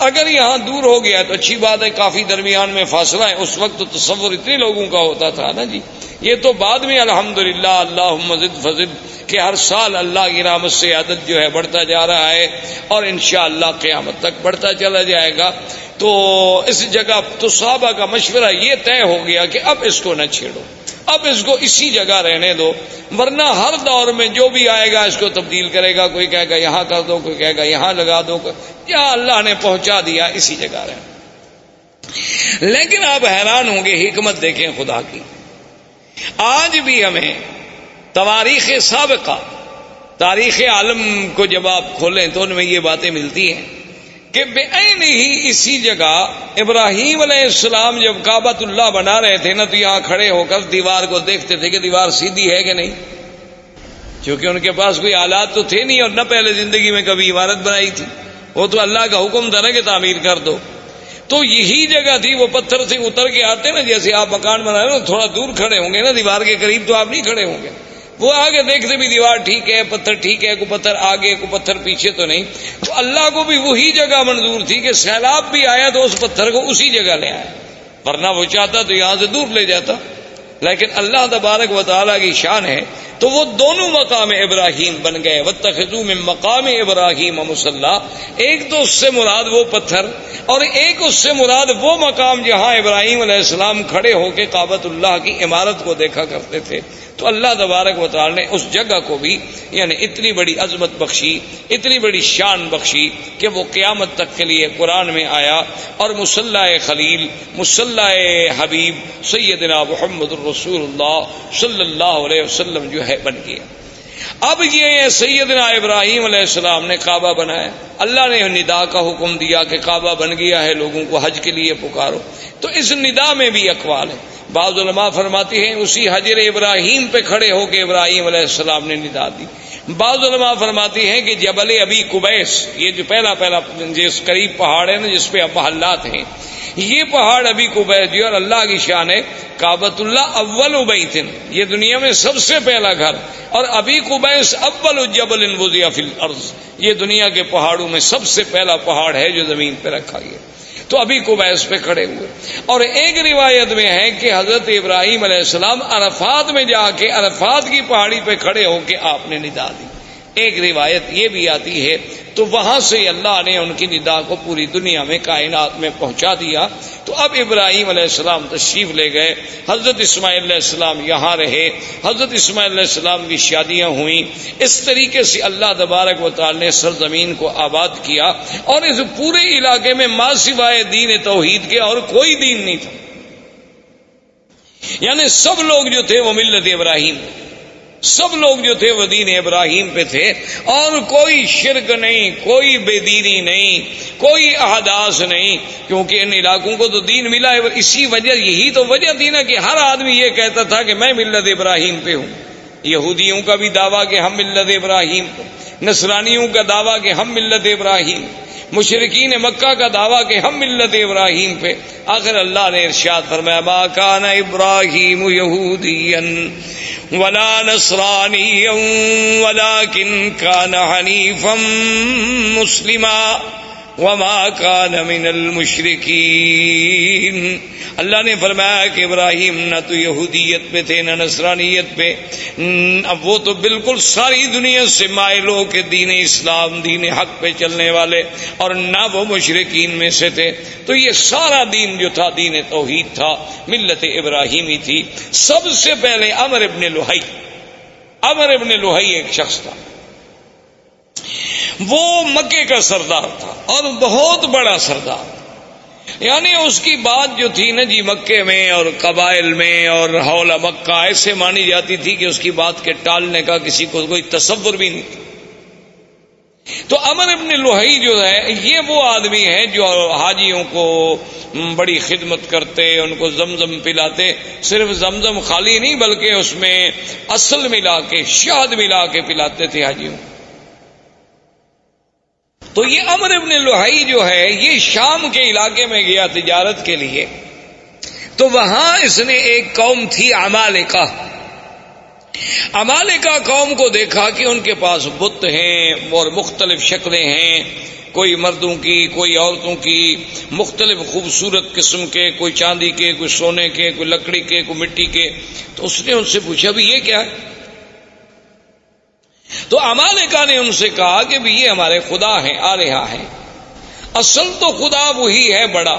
اگر یہاں دور ہو گیا تو اچھی بات ہے، کافی درمیان میں فاصلہ ہے، اس وقت تو تصور اتنے لوگوں کا ہوتا تھا نا جی، یہ تو بعد میں الحمدللہ اللہم زد فزد کہ ہر سال اللہ کی رحمت سے عدد جو ہے بڑھتا جا رہا ہے اور انشاءاللہ قیامت تک بڑھتا چلا جائے گا۔ تو اس جگہ تو صحابہ کا مشورہ یہ طے ہو گیا کہ اب اس کو نہ چھیڑو، اب اس کو اسی جگہ رہنے دو، ورنہ ہر دور میں جو بھی آئے گا اس کو تبدیل کرے گا، کوئی کہے گا یہاں کر دو، کوئی کہے گا یہاں لگا دو، یہاں اللہ نے پہنچا دیا اسی جگہ رہے۔ لیکن آپ حیران ہوں گے، حکمت دیکھیں خدا کی۔ آج بھی ہمیں تواریخ سابقہ، تاریخ عالم کو جب آپ کھولیں تو ان میں یہ باتیں ملتی ہیں کہ بعین ہی اسی جگہ ابراہیم علیہ السلام جب کعبۃ اللہ بنا رہے تھے نا تو یہاں کھڑے ہو کر دیوار کو دیکھتے تھے کہ دیوار سیدھی ہے کہ نہیں، کیونکہ ان کے پاس کوئی آلات تو تھے نہیں اور نہ پہلے زندگی میں کبھی عمارت بنائی تھی، وہ تو اللہ کا حکم تھا نا کہ تعمیر کر دو۔ تو یہی جگہ تھی، وہ پتھر سے اتر کے آتے نا، جیسے آپ مکان بنا رہے ہو تھوڑا دور کھڑے ہوں گے نا دیوار کے قریب، تو آپ نہیں کھڑے ہوں گے، وہ آگے دیکھتے بھی دیوار ٹھیک ہے، پتھر ٹھیک ہے، کوئی پتھر آگے کوئی پتھر پیچھے تو نہیں۔ تو اللہ کو بھی وہی جگہ منظور تھی کہ سیلاب بھی آیا تو اس پتھر کو اسی جگہ لے آیا، ورنہ وہ چاہتا تو یہاں سے دور لے جاتا۔ لیکن اللہ تبارک و تعالیٰ کی شان ہے تو وہ دونوں مقام ابراہیم بن گئے۔ واتخذوا من مقام ابراہیم مصلی، ایک تو اس سے مراد وہ پتھر اور ایک اس سے مراد وہ مقام جہاں ابراہیم علیہ السلام کھڑے ہو کے کعبۃ اللہ کی عمارت کو دیکھا کرتے تھے۔ تو اللہ تبارک و تعالی نے اس جگہ کو بھی یعنی اتنی بڑی عظمت بخشی، اتنی بڑی شان بخشی کہ وہ قیامت تک کے لیے قرآن میں آیا اور مصلی خلیل، مصلی حبیب سیدنا محمد الرسول اللہ صلی اللہ علیہ وسلم جو ہے بن گیا۔ اب یہ سیدنا ابراہیم علیہ السلام نے کعبہ بنایا، اللہ نے ندا کا حکم دیا کہ کعبہ بن گیا ہے، لوگوں کو حج کے لیے پکارو۔ تو اس ندا میں بھی اقوال ہیں، بعض علماء فرماتے ہیں اسی حجر ابراہیم پہ کھڑے ہو کے ابراہیم علیہ السلام نے ندا دی، بعض علماء فرماتے ہیں کہ جبل ابی قبیس، یہ جو پہلا جس قریب پہاڑ ہے نا جس پہ اب محلات ہیں، یہ پہاڑ ابی قبیس جو اور اللہ کی شان ہے کعبۃ اللہ اول بیت، یہ دنیا میں سب سے پہلا گھر، اور ابی قبیس اول جبل وضع فی الارض، یہ دنیا کے پہاڑوں میں سب سے پہلا پہاڑ ہے جو زمین پہ رکھا گیا۔ تو ابھی قبیس پہ کھڑے ہوئے، اور ایک روایت میں ہے کہ حضرت ابراہیم علیہ السلام عرفات میں جا کے عرفات کی پہاڑی پہ کھڑے ہو کے آپ نے ندا دی، ایک روایت یہ بھی آتی ہے۔ تو وہاں سے اللہ نے ان کی ندا کو پوری دنیا میں کائنات میں پہنچا دیا۔ تو اب ابراہیم علیہ السلام تشریف لے گئے، حضرت اسماعیل علیہ السلام یہاں رہے، حضرت اسماعیل علیہ السلام کی شادیاں ہوئیں، اس طریقے سے اللہ تبارک و تعالی نے سرزمین کو آباد کیا، اور اس پورے علاقے میں ما سوائے دین توحید کے اور کوئی دین نہیں تھا۔ یعنی سب لوگ جو تھے وہ ملت ابراہیم، سب لوگ جو تھے وہ دین ابراہیم پہ تھے، اور کوئی شرک نہیں، کوئی بے دینی نہیں، کوئی احداث نہیں، کیونکہ ان علاقوں کو تو دین ملا ہے۔ اسی وجہ، یہی تو وجہ تھی نا کہ ہر آدمی یہ کہتا تھا کہ میں ملت ابراہیم پہ ہوں۔ یہودیوں کا بھی دعویٰ کہ ہم ملت ابراہیم، نصرانیوں کا دعویٰ کہ ہم ملت ابراہیم، مشرکین مکہ کا دعویٰ کہ ہم ملت ابراہیم پہ۔ آخر اللہ نے ارشاد فرمایا ما کان ابراہیم یہودیا ولا نصرانیا ولکن کان حنیفا مسلما وما کان من المشرکین۔ اللہ نے فرمایا کہ ابراہیم نہ تو یہودیت پہ تھے نہ نصرانیت پہ، اب وہ تو بالکل ساری دنیا سے مائل ہو کے دین اسلام، دین حق پہ چلنے والے، اور نہ وہ مشرکین میں سے تھے۔ تو یہ سارا دین جو تھا دین توحید تھا، ملت ابراہیمی تھی۔ سب سے پہلے عمر ابن لوہی ایک شخص تھا، وہ مکے کا سردار تھا اور بہت بڑا سردار، یعنی اس کی بات جو تھی نا جی مکے میں اور قبائل میں اور حول مکہ ایسے مانی جاتی تھی کہ اس کی بات کے ٹالنے کا کسی کو کوئی تصور بھی نہیں تھا۔ تو عمر ابن لوہی جو ہے یہ وہ آدمی ہے جو حاجیوں کو بڑی خدمت کرتے، ان کو زمزم پلاتے، صرف زمزم خالی نہیں بلکہ اس میں اصل ملا کے، شہد ملا کے پلاتے تھے حاجیوں۔ تو یہ عمر ابن لوہی جو ہے یہ شام کے علاقے میں گیا تجارت کے لیے، تو وہاں اس نے ایک قوم تھی عمالقہ قوم کو دیکھا کہ ان کے پاس بت ہیں اور مختلف شکلیں ہیں، کوئی مردوں کی، کوئی عورتوں کی، مختلف خوبصورت قسم کے، کوئی چاندی کے، کوئی سونے کے، کوئی لکڑی کے، کوئی مٹی کے۔ تو اس نے ان سے پوچھا بھی یہ کیا ہے؟ تو عمالقہ نے ان سے کہا کہ بھی یہ ہمارے خدا ہیں، آلہہ ہیں۔ اصل تو خدا وہی ہے بڑا،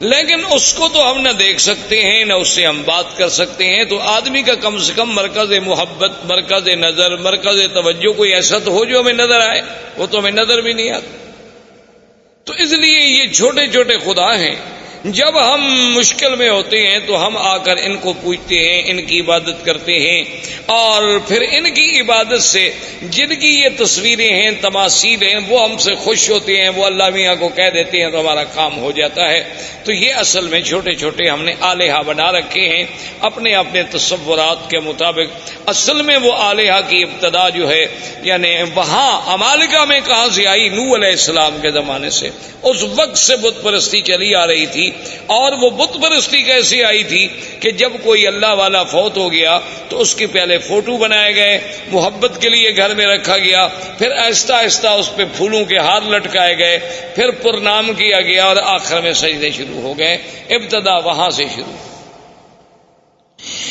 لیکن اس کو تو ہم نہ دیکھ سکتے ہیں نہ اس سے ہم بات کر سکتے ہیں، تو آدمی کا کم سے کم مرکز محبت، مرکز نظر، مرکز توجہ کوئی ایسا تو ہو جو ہمیں نظر آئے، وہ تو ہمیں نظر بھی نہیں آتا۔ تو اس لیے یہ چھوٹے چھوٹے خدا ہیں، جب ہم مشکل میں ہوتے ہیں تو ہم آ کر ان کو پوجتے ہیں، ان کی عبادت کرتے ہیں، اور پھر ان کی عبادت سے جن کی یہ تصویریں ہیں، تماثیل ہیں، وہ ہم سے خوش ہوتے ہیں، وہ اللہ میاں کو کہہ دیتے ہیں تو ہمارا کام ہو جاتا ہے۔ تو یہ اصل میں چھوٹے چھوٹے ہم نے آلہہ بنا رکھے ہیں اپنے اپنے تصورات کے مطابق۔ اصل میں وہ آلہہ کی ابتدا جو ہے یعنی وہاں عمالقہ میں کہاں سے آئی؟ نوح علیہ السلام کے زمانے سے، اس وقت سے بت پرستی چلی آ رہی تھی۔ اور وہ بت پرستی کیسے آئی تھی کہ جب کوئی اللہ والا فوت ہو گیا تو اس کے پہلے فوٹو بنائے گئے، محبت کے لیے گھر میں رکھا گیا، پھر آہستہ آہستہ اس پہ پھولوں کے ہار لٹکائے گئے، پھر پرنام کیا گیا، اور آخر میں سجدے شروع ہو گئے۔ ابتدا وہاں سے شروع۔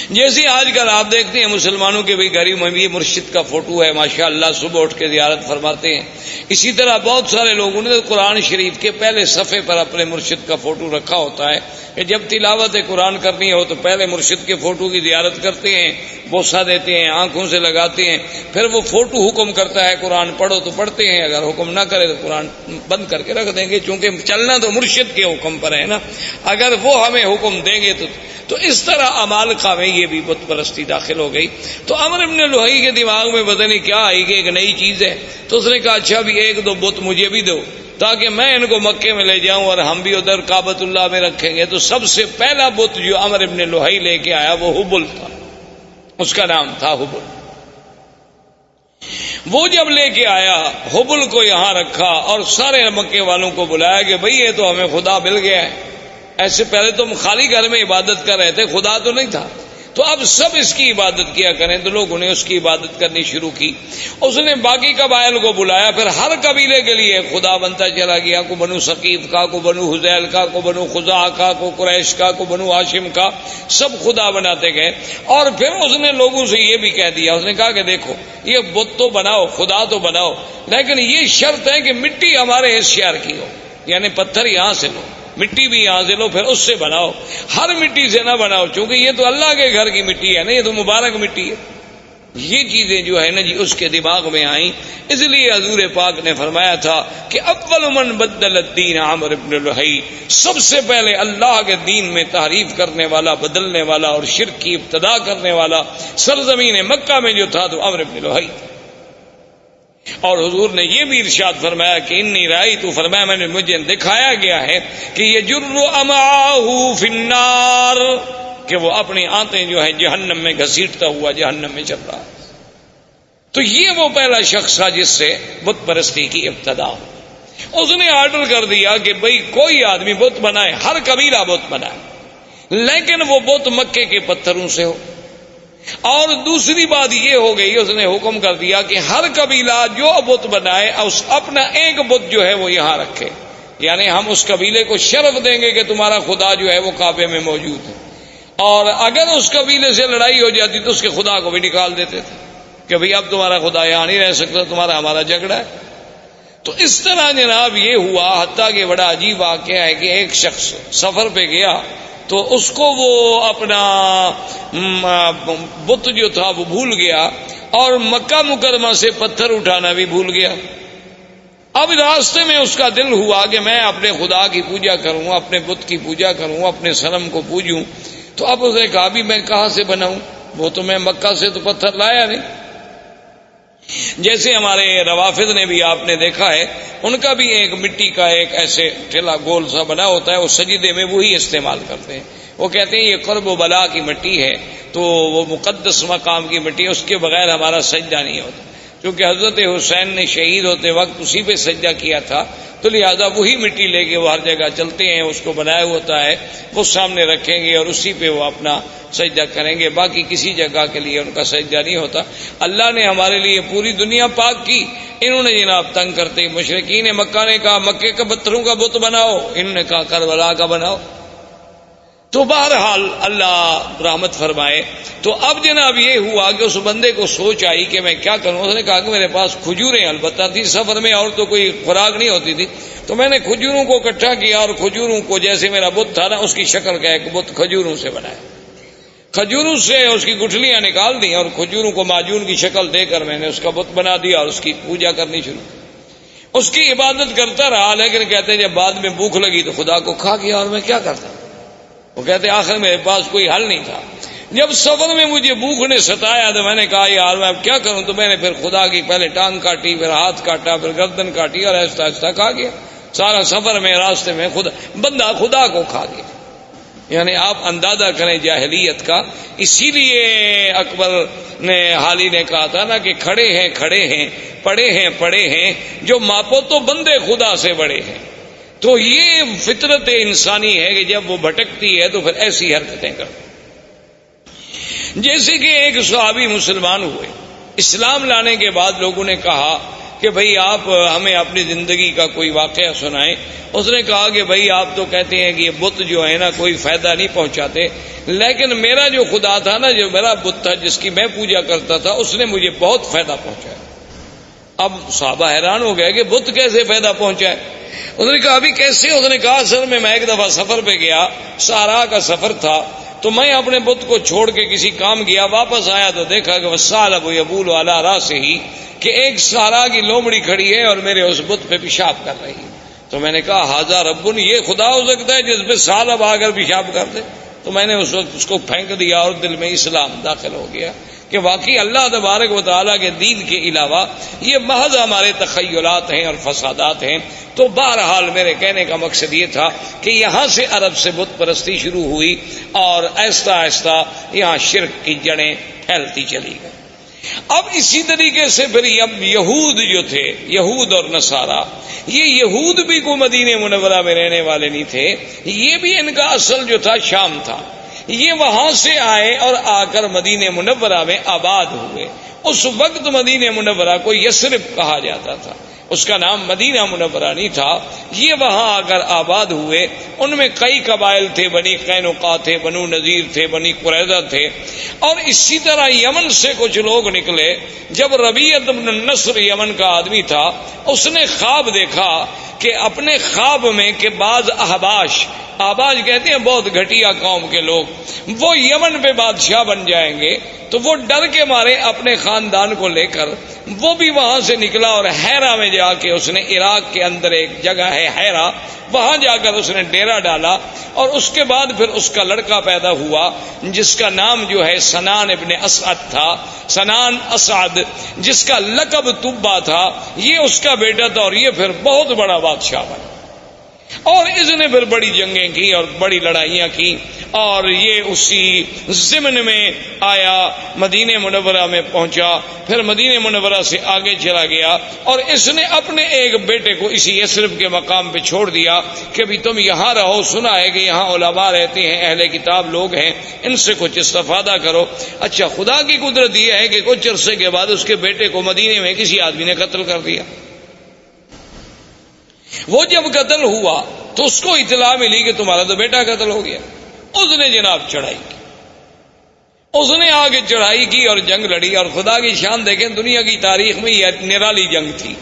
جیسے آج کل آپ دیکھتے ہیں مسلمانوں کے بھی گھروں میں بھی مرشد کا فوٹو ہے، ماشاءاللہ صبح اٹھ کے زیارت فرماتے ہیں۔ اسی طرح بہت سارے لوگوں نے قرآن شریف کے پہلے صفحے پر اپنے مرشد کا فوٹو رکھا ہوتا ہے کہ جب تلاوت قرآن کرنی ہو تو پہلے مرشد کے فوٹو کی زیارت کرتے ہیں، بوسہ دیتے ہیں، آنکھوں سے لگاتے ہیں، پھر وہ فوٹو حکم کرتا ہے قرآن پڑھو تو پڑھتے ہیں، اگر حکم نہ کرے تو قرآن بند کر کے رکھ دیں گے، چونکہ چلنا تو مرشد کے حکم پر ہے نا، اگر وہ ہمیں حکم دیں گے تو اس طرح عمالقہ میں یہ بھی بت پرستی داخل ہو گئی۔ تو عمر ابن لوہی کے دماغ میں پتہ نہیں کیا آئی کہ ایک نئی چیز ہے، تو اس نے کہا اچھا بھی ایک دو بت مجھے بھی دو تاکہ میں ان کو مکے میں لے جاؤں اور ہم بھی ادھر کعبۃ اللہ میں رکھیں گے۔ تو سب سے پہلا بت جو عمر ابن لوہی لے کے آیا وہ حبل تھا، اس کا نام تھا حبل۔ وہ جب لے کے آیا حبل کو یہاں رکھا اور سارے مکے والوں کو بلایا کہ بھئی یہ تو ہمیں خدا مل گیا ہے، ایسے پہلے تو ہم خالی گھر میں عبادت کر رہے تھے، خدا تو نہیں تھا، تو اب سب اس کی عبادت کیا کریں۔ تو لوگوں نے اس کی عبادت کرنی شروع کی۔ اس نے باقی قبائل کو بلایا، پھر ہر قبیلے کے لیے خدا بنتا چلا گیا، کو بنو ثقیف کا، کو بنو حذیل کا، کو بنو خزاعہ کا، کو قریش کا، کو بنو ہاشم کا، سب خدا بناتے گئے۔ اور پھر اس نے لوگوں سے یہ بھی کہہ دیا، اس نے کہا کہ دیکھو یہ بت تو بناؤ، خدا تو بناؤ، لیکن یہ شرط ہے کہ مٹی ہمارے اس شہر کی ہو، یعنی پتھر یہاں سے لو، مٹی بھی یہاں سے لو، پھر اس سے بناؤ، ہر مٹی سے نہ بناؤ، چونکہ یہ تو اللہ کے گھر کی مٹی ہے نا، یہ تو مبارک مٹی ہے۔ یہ چیزیں جو ہے نا جی اس کے دماغ میں آئیں. اس لیے حضور پاک نے فرمایا تھا کہ اول من بدل الدین عامر ابن لہی، سب سے پہلے اللہ کے دین میں تحریف کرنے والا، بدلنے والا اور شرک کی ابتدا کرنے والا سرزمین مکہ میں جو تھا تو عامر ابن لہی. اور حضور نے یہ بھی ارشاد فرمایا کہ انی رأیت، فرمایا میں نے مجھے دکھایا گیا ہے کہ یجر امعاہ فی النار، کہ وہ اپنی آنتیں جو ہیں جہنم میں گھسیٹتا ہوا جہنم میں چل رہا ہے. تو یہ وہ پہلا شخص تھا جس سے بت پرستی کی ابتدا ہو. اس نے آرڈر کر دیا کہ بھئی کوئی آدمی بت بنائے، ہر قبیلہ بت بنائے، لیکن وہ بت مکے کے پتھروں سے ہو. اور دوسری بات یہ ہو گئی، اس نے حکم کر دیا کہ ہر قبیلہ جو بت بنائے اس اپنا ایک بت جو ہے وہ یہاں رکھے، یعنی ہم اس قبیلے کو شرف دیں گے کہ تمہارا خدا جو ہے وہ کعبے میں موجود ہے. اور اگر اس قبیلے سے لڑائی ہو جاتی تو اس کے خدا کو بھی نکال دیتے تھے کہ بھئی اب تمہارا خدا یہاں نہیں رہ سکتا، تمہارا ہمارا جھگڑا ہے. تو اس طرح جناب یہ ہوا، حتیٰ کہ بڑا عجیب واقعہ ہے کہ ایک شخص سفر پہ گیا تو اس کو وہ اپنا بت جو تھا وہ بھول گیا اور مکہ مکرمہ سے پتھر اٹھانا بھی بھول گیا. اب راستے میں اس کا دل ہوا کہ میں اپنے خدا کی پوجا کروں، اپنے بت کی پوجا کروں، اپنے صنم کو پوجوں. تو اب اس نے کہا بھی میں کہاں سے بناؤں، وہ تو میں مکہ سے تو پتھر لایا نہیں. جیسے ہمارے روافض نے بھی آپ نے دیکھا ہے، ان کا بھی ایک مٹی کا ایک ایسے ٹھیلا گول سا بنا ہوتا ہے، وہ سجدے میں وہی استعمال کرتے ہیں. وہ کہتے ہیں یہ قرب و بلا کی مٹی ہے، تو وہ مقدس مقام کی مٹی ہے، اس کے بغیر ہمارا سجدہ نہیں ہوتا. کیونکہ حضرت حسین نے شہید ہوتے وقت اسی پہ سجدہ کیا تھا، تو لہذا وہی مٹی لے کے وہ ہر جگہ چلتے ہیں، اس کو بنایا ہوتا ہے، وہ سامنے رکھیں گے اور اسی پہ وہ اپنا سجدہ کریں گے، باقی کسی جگہ کے لیے ان کا سجدہ نہیں ہوتا. اللہ نے ہمارے لیے پوری دنیا پاک کی، انہوں نے جناب تنگ کرتے مشرکین مکہ نے کہا مکے کے پتھروں کا بت بناؤ، انہوں نے کہا کربلا کا بناؤ. تو بہرحال اللہ رحمت فرمائے. تو اب جناب یہ ہوا کہ اس بندے کو سوچ آئی کہ میں کیا کروں. اس نے کہا کہ میرے پاس کھجوریں البتہ تھی سفر میں، اور تو کوئی خوراک نہیں ہوتی تھی، تو میں نے کھجوروں کو اکٹھا کیا اور کھجوروں کو جیسے میرا بت تھا نا اس کی شکل کا ایک بت کھجوروں سے بنایا. کھجوروں سے اس کی گٹھلیاں نکال دی اور کھجوروں کو معجون کی شکل دے کر میں نے اس کا بت بنا دیا اور اس کی پوجا کرنی شروع. اس کی عبادت کرتا رہا، لیکن کہتے جب بعد میں بھوک لگی تو خدا کو کھا گیا اور میں کیا کرتا. وہ کہتے آخر میرے پاس کوئی حل نہیں تھا. جب سفر میں مجھے بھوک نے ستایا تو میں نے کہا یار میں اب کیا کروں. تو میں نے پھر خدا کی پہلے ٹانگ کاٹی، پھر ہاتھ کاٹا، پھر گردن کاٹی اور آہستہ آہستہ کھا گیا. سارا سفر میں راستے میں بندہ خدا کو کھا گیا. یعنی آپ اندازہ کریں جاہلیت کا. اسی لیے اکبر نے حالی نے کہا تھا نا کہ کھڑے ہیں کھڑے ہیں، پڑے ہیں پڑے ہیں، جو ماپو تو بندے خدا سے بڑے ہیں. تو یہ فطرت انسانی ہے کہ جب وہ بھٹکتی ہے تو پھر ایسی حرکتیں کرتی. جیسے کہ ایک صحابی مسلمان ہوئے، اسلام لانے کے بعد لوگوں نے کہا کہ بھئی آپ ہمیں اپنی زندگی کا کوئی واقعہ سنائیں. اس نے کہا کہ بھئی آپ تو کہتے ہیں کہ یہ بت جو ہے نا کوئی فائدہ نہیں پہنچاتے، لیکن میرا جو خدا تھا نا، جو میرا بت تھا جس کی میں پوجا کرتا تھا، اس نے مجھے بہت فائدہ پہنچایا. اب صحابہ حیران ہو گئے کہ بت کیسے فائدہ پہنچائے. اس نے کہا ابھی کیسے. اس نے کہا سر میں ایک دفعہ سفر پہ گیا، صحرا کا سفر تھا، تو میں اپنے بت کو چھوڑ کے کسی کام گیا، واپس آیا تو دیکھا کہ وَالثَّعْلَبُ يَبُولُ عَلَىٰ رَأْسِهِ، کہ ایک صحرا کی لومڑی کھڑی ہے اور میرے اس بت پہ پیشاب کر رہی. تو میں نے کہا ھذا رب، یہ خدا ہو سکتا ہے جس پہ ثعلب آ کر پیشاب کر دے. تو میں نے اس وقت اس کو پھینک دیا اور دل میں اسلام داخل ہو گیا کہ واقعی اللہ تبارک و تعالیٰ کے دین کے علاوہ یہ محض ہمارے تخیلات ہیں اور فسادات ہیں. تو بہرحال میرے کہنے کا مقصد یہ تھا کہ یہاں سے عرب سے بت پرستی شروع ہوئی اور آہستہ آہستہ یہاں شرک کی جڑیں پھیلتی چلی گئی. اب اسی طریقے سے پھر یہود جو تھے، یہود اور نصارہ، یہ یہود بھی کوئی مدینہ منورہ میں رہنے والے نہیں تھے، یہ بھی ان کا اصل جو تھا شام تھا. یہ وہاں سے آئے اور آ کر مدینہ منورہ میں آباد ہوئے. اس وقت مدینہ منورہ کو یثرب کہا جاتا تھا، اس کا نام مدینہ منورہ نہیں تھا. یہ وہاں آ کر آباد ہوئے. ان میں کئی قبائل تھے، بنی قینقاع تھے، بنو نذیر تھے، بنی قریظہ تھے، اور اسی طرح یمن سے کچھ لوگ نکلے. جب ربیعۃ بن النصر یمن کا آدمی تھا، اس نے خواب دیکھا کہ اپنے خواب میں کہ بعض احباش آباج کہتے ہیں بہت گھٹیا قوم کے لوگ، وہ یمن پہ بادشاہ بن جائیں گے تو وہ ڈر کے مارے اپنے خاندان کو لے کر وہ بھی وہاں سے نکلا اور ہیرا میں جا کے اس نے، عراق کے اندر ایک جگہ ہے ہیرا، وہاں جا کر اس نے ڈیرا ڈالا، اور اس کے بعد پھر اس کا لڑکا پیدا ہوا جس کا نام جو ہے سنان ابن اسعد تھا، سنان اسعد، جس کا لقب تبا تھا، یہ اس کا بیٹا تھا، اور یہ پھر بہت بڑا بادشاہ بنا، اور اس نے پھر بڑی جنگیں کی اور بڑی لڑائیاں کی، اور یہ اسی ضمن میں آیا، مدینہ منورہ میں پہنچا، پھر مدینہ منورہ سے آگے چلا گیا، اور اس نے اپنے ایک بیٹے کو اسی یثرب کے مقام پہ چھوڑ دیا کہ بھی تم یہاں رہو، سنا ہے کہ یہاں علماء رہتے ہیں، اہل کتاب لوگ ہیں، ان سے کچھ استفادہ کرو۔ اچھا، خدا کی قدرت یہ ہے کہ کچھ عرصے کے بعد اس کے بیٹے کو مدینے میں کسی آدمی نے قتل کر دیا۔ وہ جب قتل ہوا تو اس کو اطلاع ملی کہ تمہارا تو بیٹا قتل ہو گیا، اس نے جناب چڑھائی کی، اس نے آگے چڑھائی کی اور جنگ لڑی، اور خدا کی شان دیکھیں، دنیا کی تاریخ میں یہ نرالی جنگ تھی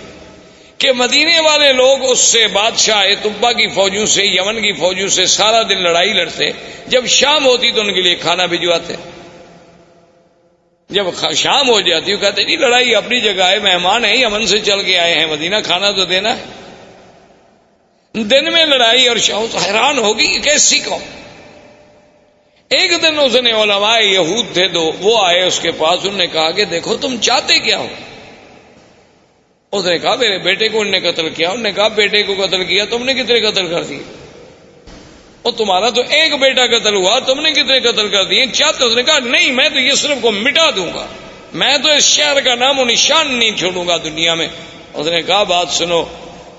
کہ مدینے والے لوگ اس سے، بادشاہ طبا کی فوجوں سے، یمن کی فوجوں سے سارا دن لڑائی لڑتے، جب شام ہوتی تو ان کے لیے کھانا بھجواتے، جب شام ہو جاتی وہ کہتے جی لڑائی اپنی جگہ ہے، مہمان ہیں یمن سے چل کے آئے ہیں مدینہ، کھانا تو دینا ہے۔ دن میں لڑائی اور حیران ہوگی کہ کیسی قوم۔ ایک دن اس نے، علماء یہود تھے دو، وہ آئے اس کے پاس، انہوں نے کہا کہ دیکھو تم چاہتے کیا ہو؟ اس نے کہا میرے بیٹے کو انہوں نے قتل کیا۔ انہوں نے کہا بیٹے کو قتل کیا، تم نے کتنے قتل کر دیے؟ اور تمہارا تو ایک بیٹا قتل ہوا، تم نے کتنے قتل کر دیے؟ چاہتے؟ اس نے کہا نہیں، میں تو یثرب کو مٹا دوں گا، میں تو اس شہر کا نام و نشان نہیں چھوڑوں گا دنیا میں۔ اس نے کہا بات سنو،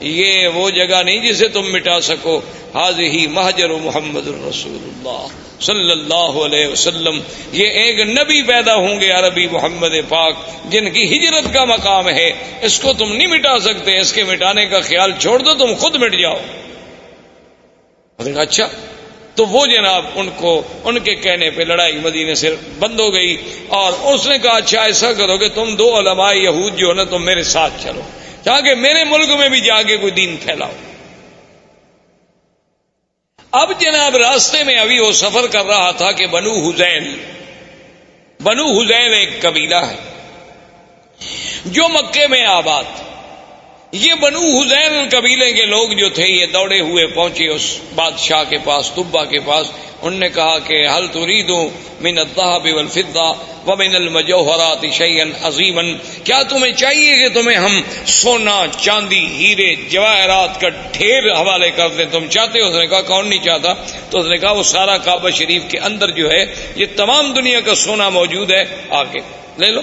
یہ وہ جگہ نہیں جسے تم مٹا سکو، حاذہ مہجر محمد الرسول اللہ صلی اللہ علیہ وسلم، یہ ایک نبی پیدا ہوں گے عربی محمد پاک جن کی ہجرت کا مقام ہے، اس کو تم نہیں مٹا سکتے، اس کے مٹانے کا خیال چھوڑ دو، تم خود مٹ جاؤ۔ اچھا، تو وہ جناب ان کے کہنے پہ لڑائی مدینے سے بند ہو گئی، اور اس نے کہا اچھا ایسا کرو کہ تم دو علماء یہود جو ہے نا تم میرے ساتھ چلو، تاکہ میرے ملک میں بھی جا کے کوئی دین پھیلاؤ۔ اب جناب راستے میں ابھی وہ سفر کر رہا تھا کہ بنو حذیل ایک قبیلہ ہے جو مکے میں آباد، یہ بنو حذیل قبیلے کے لوگ جو تھے یہ دوڑے ہوئے پہنچے اس بادشاہ کے پاس، طبا کے پاس۔ انہوں نے کہا کہ حل تريد من الذهب والفضة ومن المجوہرات شيئا عظيما، کیا تمہیں چاہیے کہ تمہیں ہم سونا، چاندی، ہیرے، جواہرات کا ڈھیر حوالے کر دیں؟ تم چاہتے ہو؟ اس نے کہا کون نہیں چاہتا۔ تو اس نے کہا وہ سارا کعبہ شریف کے اندر جو ہے یہ تمام دنیا کا سونا موجود ہے، آگے لے لو۔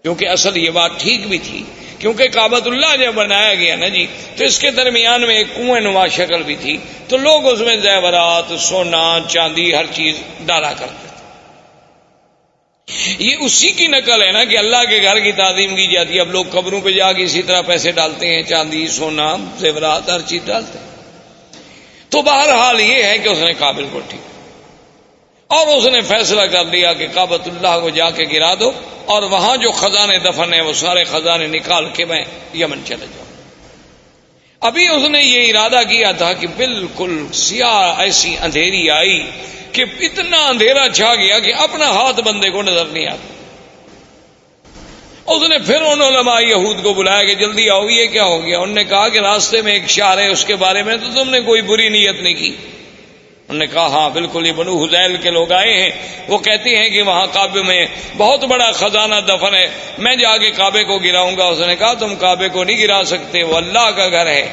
کیونکہ اصل یہ بات ٹھیک بھی تھی، کیونکہ کعبۃ اللہ جب بنایا گیا نا جی تو اس کے درمیان میں ایک کنویں نما شکل بھی تھی، تو لوگ اس میں زیورات، سونا، چاندی، ہر چیز ڈالا کرتے تھے۔ یہ اسی کی نقل ہے نا کہ اللہ کے گھر کی تعظیم کی جاتی ہے، اب لوگ قبروں پہ جا کے اسی طرح پیسے ڈالتے ہیں، چاندی، سونا، زیورات، ہر چیز ڈالتے ہیں۔ تو بہرحال یہ ہے کہ اس نے قابل کو ٹھیک، اور اس نے فیصلہ کر لیا کہ کعبۃ اللہ کو جا کے گرا دو، اور وہاں جو خزانے دفن ہیں وہ سارے خزانے نکال کے میں یمن چلے جاؤں۔ ابھی اس نے یہ ارادہ کیا تھا کہ بالکل سیاہ ایسی اندھیری آئی کہ اتنا اندھیرا چھا گیا کہ اپنا ہاتھ بندے کو نظر نہیں آتا۔ اس نے پھر ان علماء یہود کو بلایا کہ جلدی آؤ، یہ کیا ہو گیا؟ انہوں نے کہا کہ راستے میں ایک شہر ہے، اس کے بارے میں تو تم نے کوئی بری نیت نہیں کی۔ انہوں نے کہا ہاں بالکل، یہ بنو حذیل کے لوگ آئے ہیں، وہ کہتے ہیں کہ وہاں کعبے میں بہت بڑا خزانہ دفن ہے، میں جا کے کعبے کو گراؤں گا۔ اس نے کہا تم کعبے کو نہیں گرا سکتے، وہ اللہ کا گھر ہے،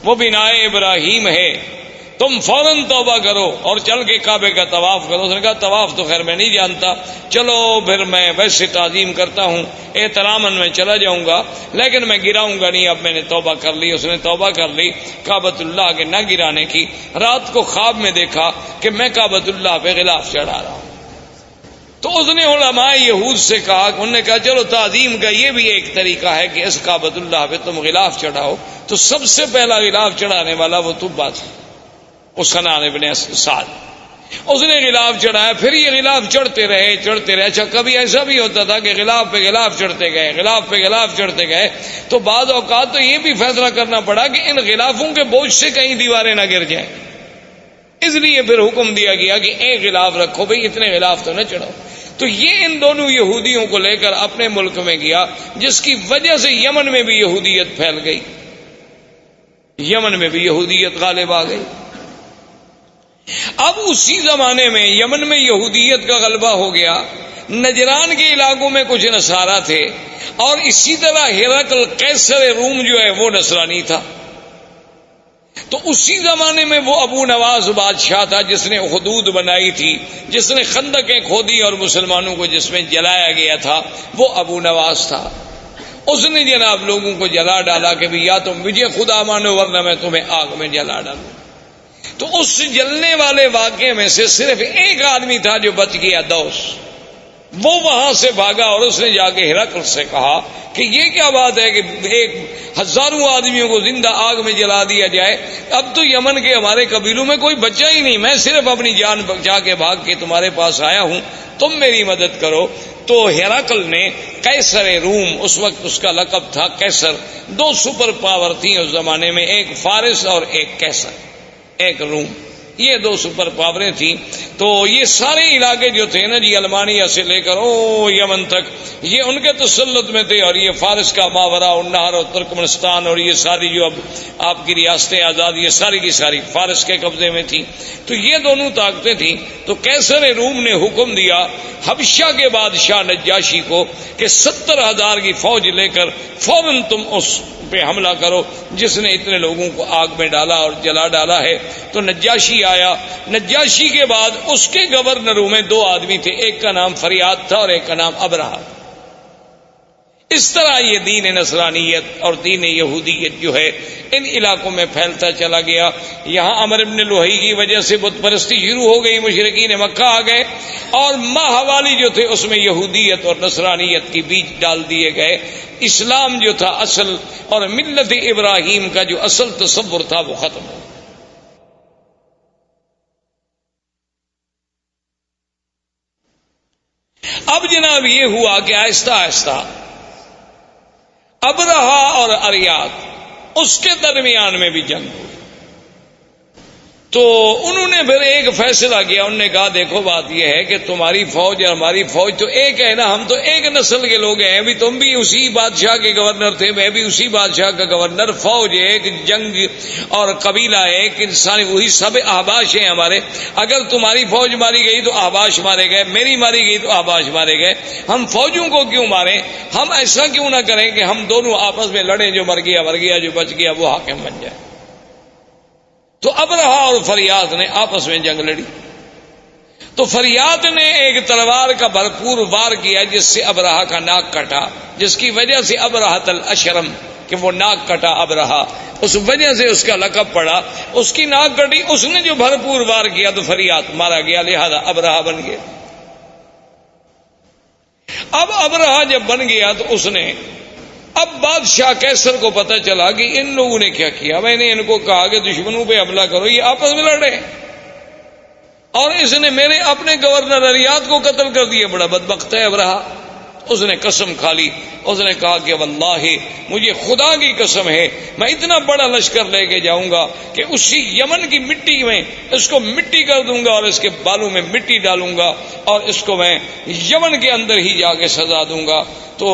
وہ بنائے ابراہیم ہے، تم فوراً توبہ کرو اور چل کے کعبے کا طواف کرو۔ اس نے کہا طواف تو خیر میں نہیں جانتا، چلو پھر میں ویسے تعظیم کرتا ہوں، احتراماً میں چلا جاؤں گا، لیکن میں گراؤں گا نہیں، اب میں نے توبہ کر لی۔ اس نے توبہ کر لی کعبۃ اللہ کے نہ گرانے کی۔ رات کو خواب میں دیکھا کہ میں کعبۃ اللہ پہ غلاف چڑھا رہا ہوں۔ تو اس نے علماء یہود سے کہا، انہوں نے کہا چلو تعظیم کا یہ بھی ایک طریقہ ہے کہ اس کعبۃ اللہ پہ تم غلاف چڑھاؤ۔ تو سب سے پہلا غلاف چڑھانے والا وہ طبا تھا، اس کا نام ابن اسعد۔ اس نے غلاف چڑھایا، پھر یہ غلاف چڑھتے رہے. اچھا کبھی ایسا بھی ہوتا تھا کہ غلاف پہ غلاف چڑھتے گئے تو بعض اوقات تو یہ بھی فیصلہ کرنا پڑا کہ ان غلافوں کے بوجھ سے کہیں دیواریں نہ گر جائیں. اس لیے پھر حکم دیا گیا کہ ایک غلاف رکھو بھئی، اتنے غلاف تو نہ چڑھاؤ. تو یہ ان دونوں یہودیوں کو لے کر اپنے ملک میں گیا، جس کی وجہ سے یمن میں بھی یہودیت پھیل گئی، یمن میں بھی یہودیت غالب آ گئی. اب اسی زمانے میں یمن میں یہودیت کا غلبہ ہو گیا. نجران کے علاقوں میں کچھ نصارہ تھے، اور اسی طرح ہرقل قیصر روم جو ہے وہ نصرانی تھا. تو اسی زمانے میں وہ ابو نواس بادشاہ تھا جس نے حدود بنائی تھی، جس نے خندقیں کھودی اور مسلمانوں کو جس میں جلایا گیا تھا، وہ ابو نواس تھا. اس نے جناب لوگوں کو جلا ڈالا کہ بھی یا تم مجھے خدا مانو ورنہ میں تمہیں آگ میں جلا ڈالوں. تو اس جلنے والے واقعے میں سے صرف ایک آدمی تھا جو بچ گیا، دوس. وہ وہاں سے بھاگا اور اس نے جا کے ہرقل سے کہا کہ یہ کیا بات ہے کہ ایک ہزاروں آدمیوں کو زندہ آگ میں جلا دیا جائے. اب تو یمن کے ہمارے قبیلوں میں کوئی بچہ ہی نہیں، میں صرف اپنی جان بچا کے بھاگ کے تمہارے پاس آیا ہوں، تم میری مدد کرو. تو ہرقل نے قیصر روم، اس وقت اس کا لقب تھا قیصر، دو سپر پاور تھیں اس زمانے میں، ایک فارس اور ایک قیصر، ایک روم، یہ دو سپر پاوریں تھیں. تو یہ سارے علاقے جو تھے نا جی، المانیہ سے لے کر یمن تک، یہ ان کے تسلط میں تھے. اور یہ فارس کا ماورا النہر اور ترکمنستان اور یہ ساری جو اب آپ کی ریاستیں آزاد، یہ ساری کی ساری فارس کے قبضے میں تھی. تو یہ دونوں طاقتیں تھیں. تو قیصر روم نے حکم دیا حبشہ کے بادشاہ نجاشی کو کہ 70,000 کی فوج لے کر فوراً تم اس پہ حملہ کرو جس نے اتنے لوگوں کو آگ میں ڈالا اور جلا ڈالا ہے. تو نجاشی آیا. نجاشی کے بعد اس کے گورنروں میں دو آدمی تھے، ایک کا نام فریاد تھا اور ایک کا نام ابرہہ. اس طرح یہ دین نصرانیت اور دین یہودیت جو ہے ان علاقوں میں پھیلتا چلا گیا. یہاں عمر بن لوہی کی وجہ سے بت پرستی شروع ہو گئی، مشرکین مکہ آ گئے، اور ماہوالی جو تھے اس میں یہودیت اور نصرانیت کی بیج ڈال دیے گئے. اسلام جو تھا اصل اور ملت ابراہیم کا جو اصل تصور تھا وہ ختم ہو. اب جناب یہ ہوا کہ آہستہ آہستہ ابرہہ اور اریاد اس کے درمیان میں بھی جنگ ہوئی. تو انہوں نے پھر ایک فیصلہ کیا. انہوں نے کہا دیکھو بات یہ ہے کہ تمہاری فوج اور ہماری فوج تو ایک ہے نا، ہم تو ایک نسل کے لوگ ہیں. ابھی تم بھی اسی بادشاہ کے گورنر تھے، میں بھی اسی بادشاہ کا گورنر. فوج ایک، جنگ اور قبیلہ ایک، انسان وہی، سب احباش ہیں ہمارے. اگر تمہاری فوج ماری گئی تو احباش مارے گئے، میری ماری گئی تو احباش مارے گئے. ہم فوجوں کو کیوں ماریں؟ ہم ایسا کیوں نہ کریں کہ ہم دونوں آپس میں لڑیں، جو مر گیا، جو بچ گیا وہ حاکم بن جائے. تو ابرہہ اور فریاد نے آپس میں جنگ لڑی. تو فریاد نے ایک تلوار کا بھرپور وار کیا جس سے ابرہہ کا ناک کٹا، جس کی وجہ سے ابرہۃ الاشرم، کہ وہ ناک کٹا ابرہہ، اس وجہ سے اس کا لقب پڑا. اس کی ناک کٹی، اس نے جو بھرپور وار کیا تو فریاد مارا گیا، لہذا ابرہہ بن گیا. اب ابرہہ جب بن گیا تو اس نے، اب بادشاہ قیصر کو پتہ چلا کہ ان لوگوں نے کیا کیا. میں نے ان کو کہا کہ دشمنوں پہ حملہ کرو، یہ آپس میں لڑ رہے، اور اس نے میرے اپنے گورنر اریاد کو قتل کر دیا. بڑا بدبخت ہے ابرہہ. اس نے قسم کھا لی. اس نے کہا کہ واللہ مجھے خدا کی قسم ہے میں اتنا بڑا لشکر لے کے جاؤں گا کہ اسی یمن کی مٹی میں اس کو مٹی کر دوں گا اور اس کے بالوں میں مٹی ڈالوں گا اور اس کو میں یمن کے اندر ہی جا کے سزا دوں گا. تو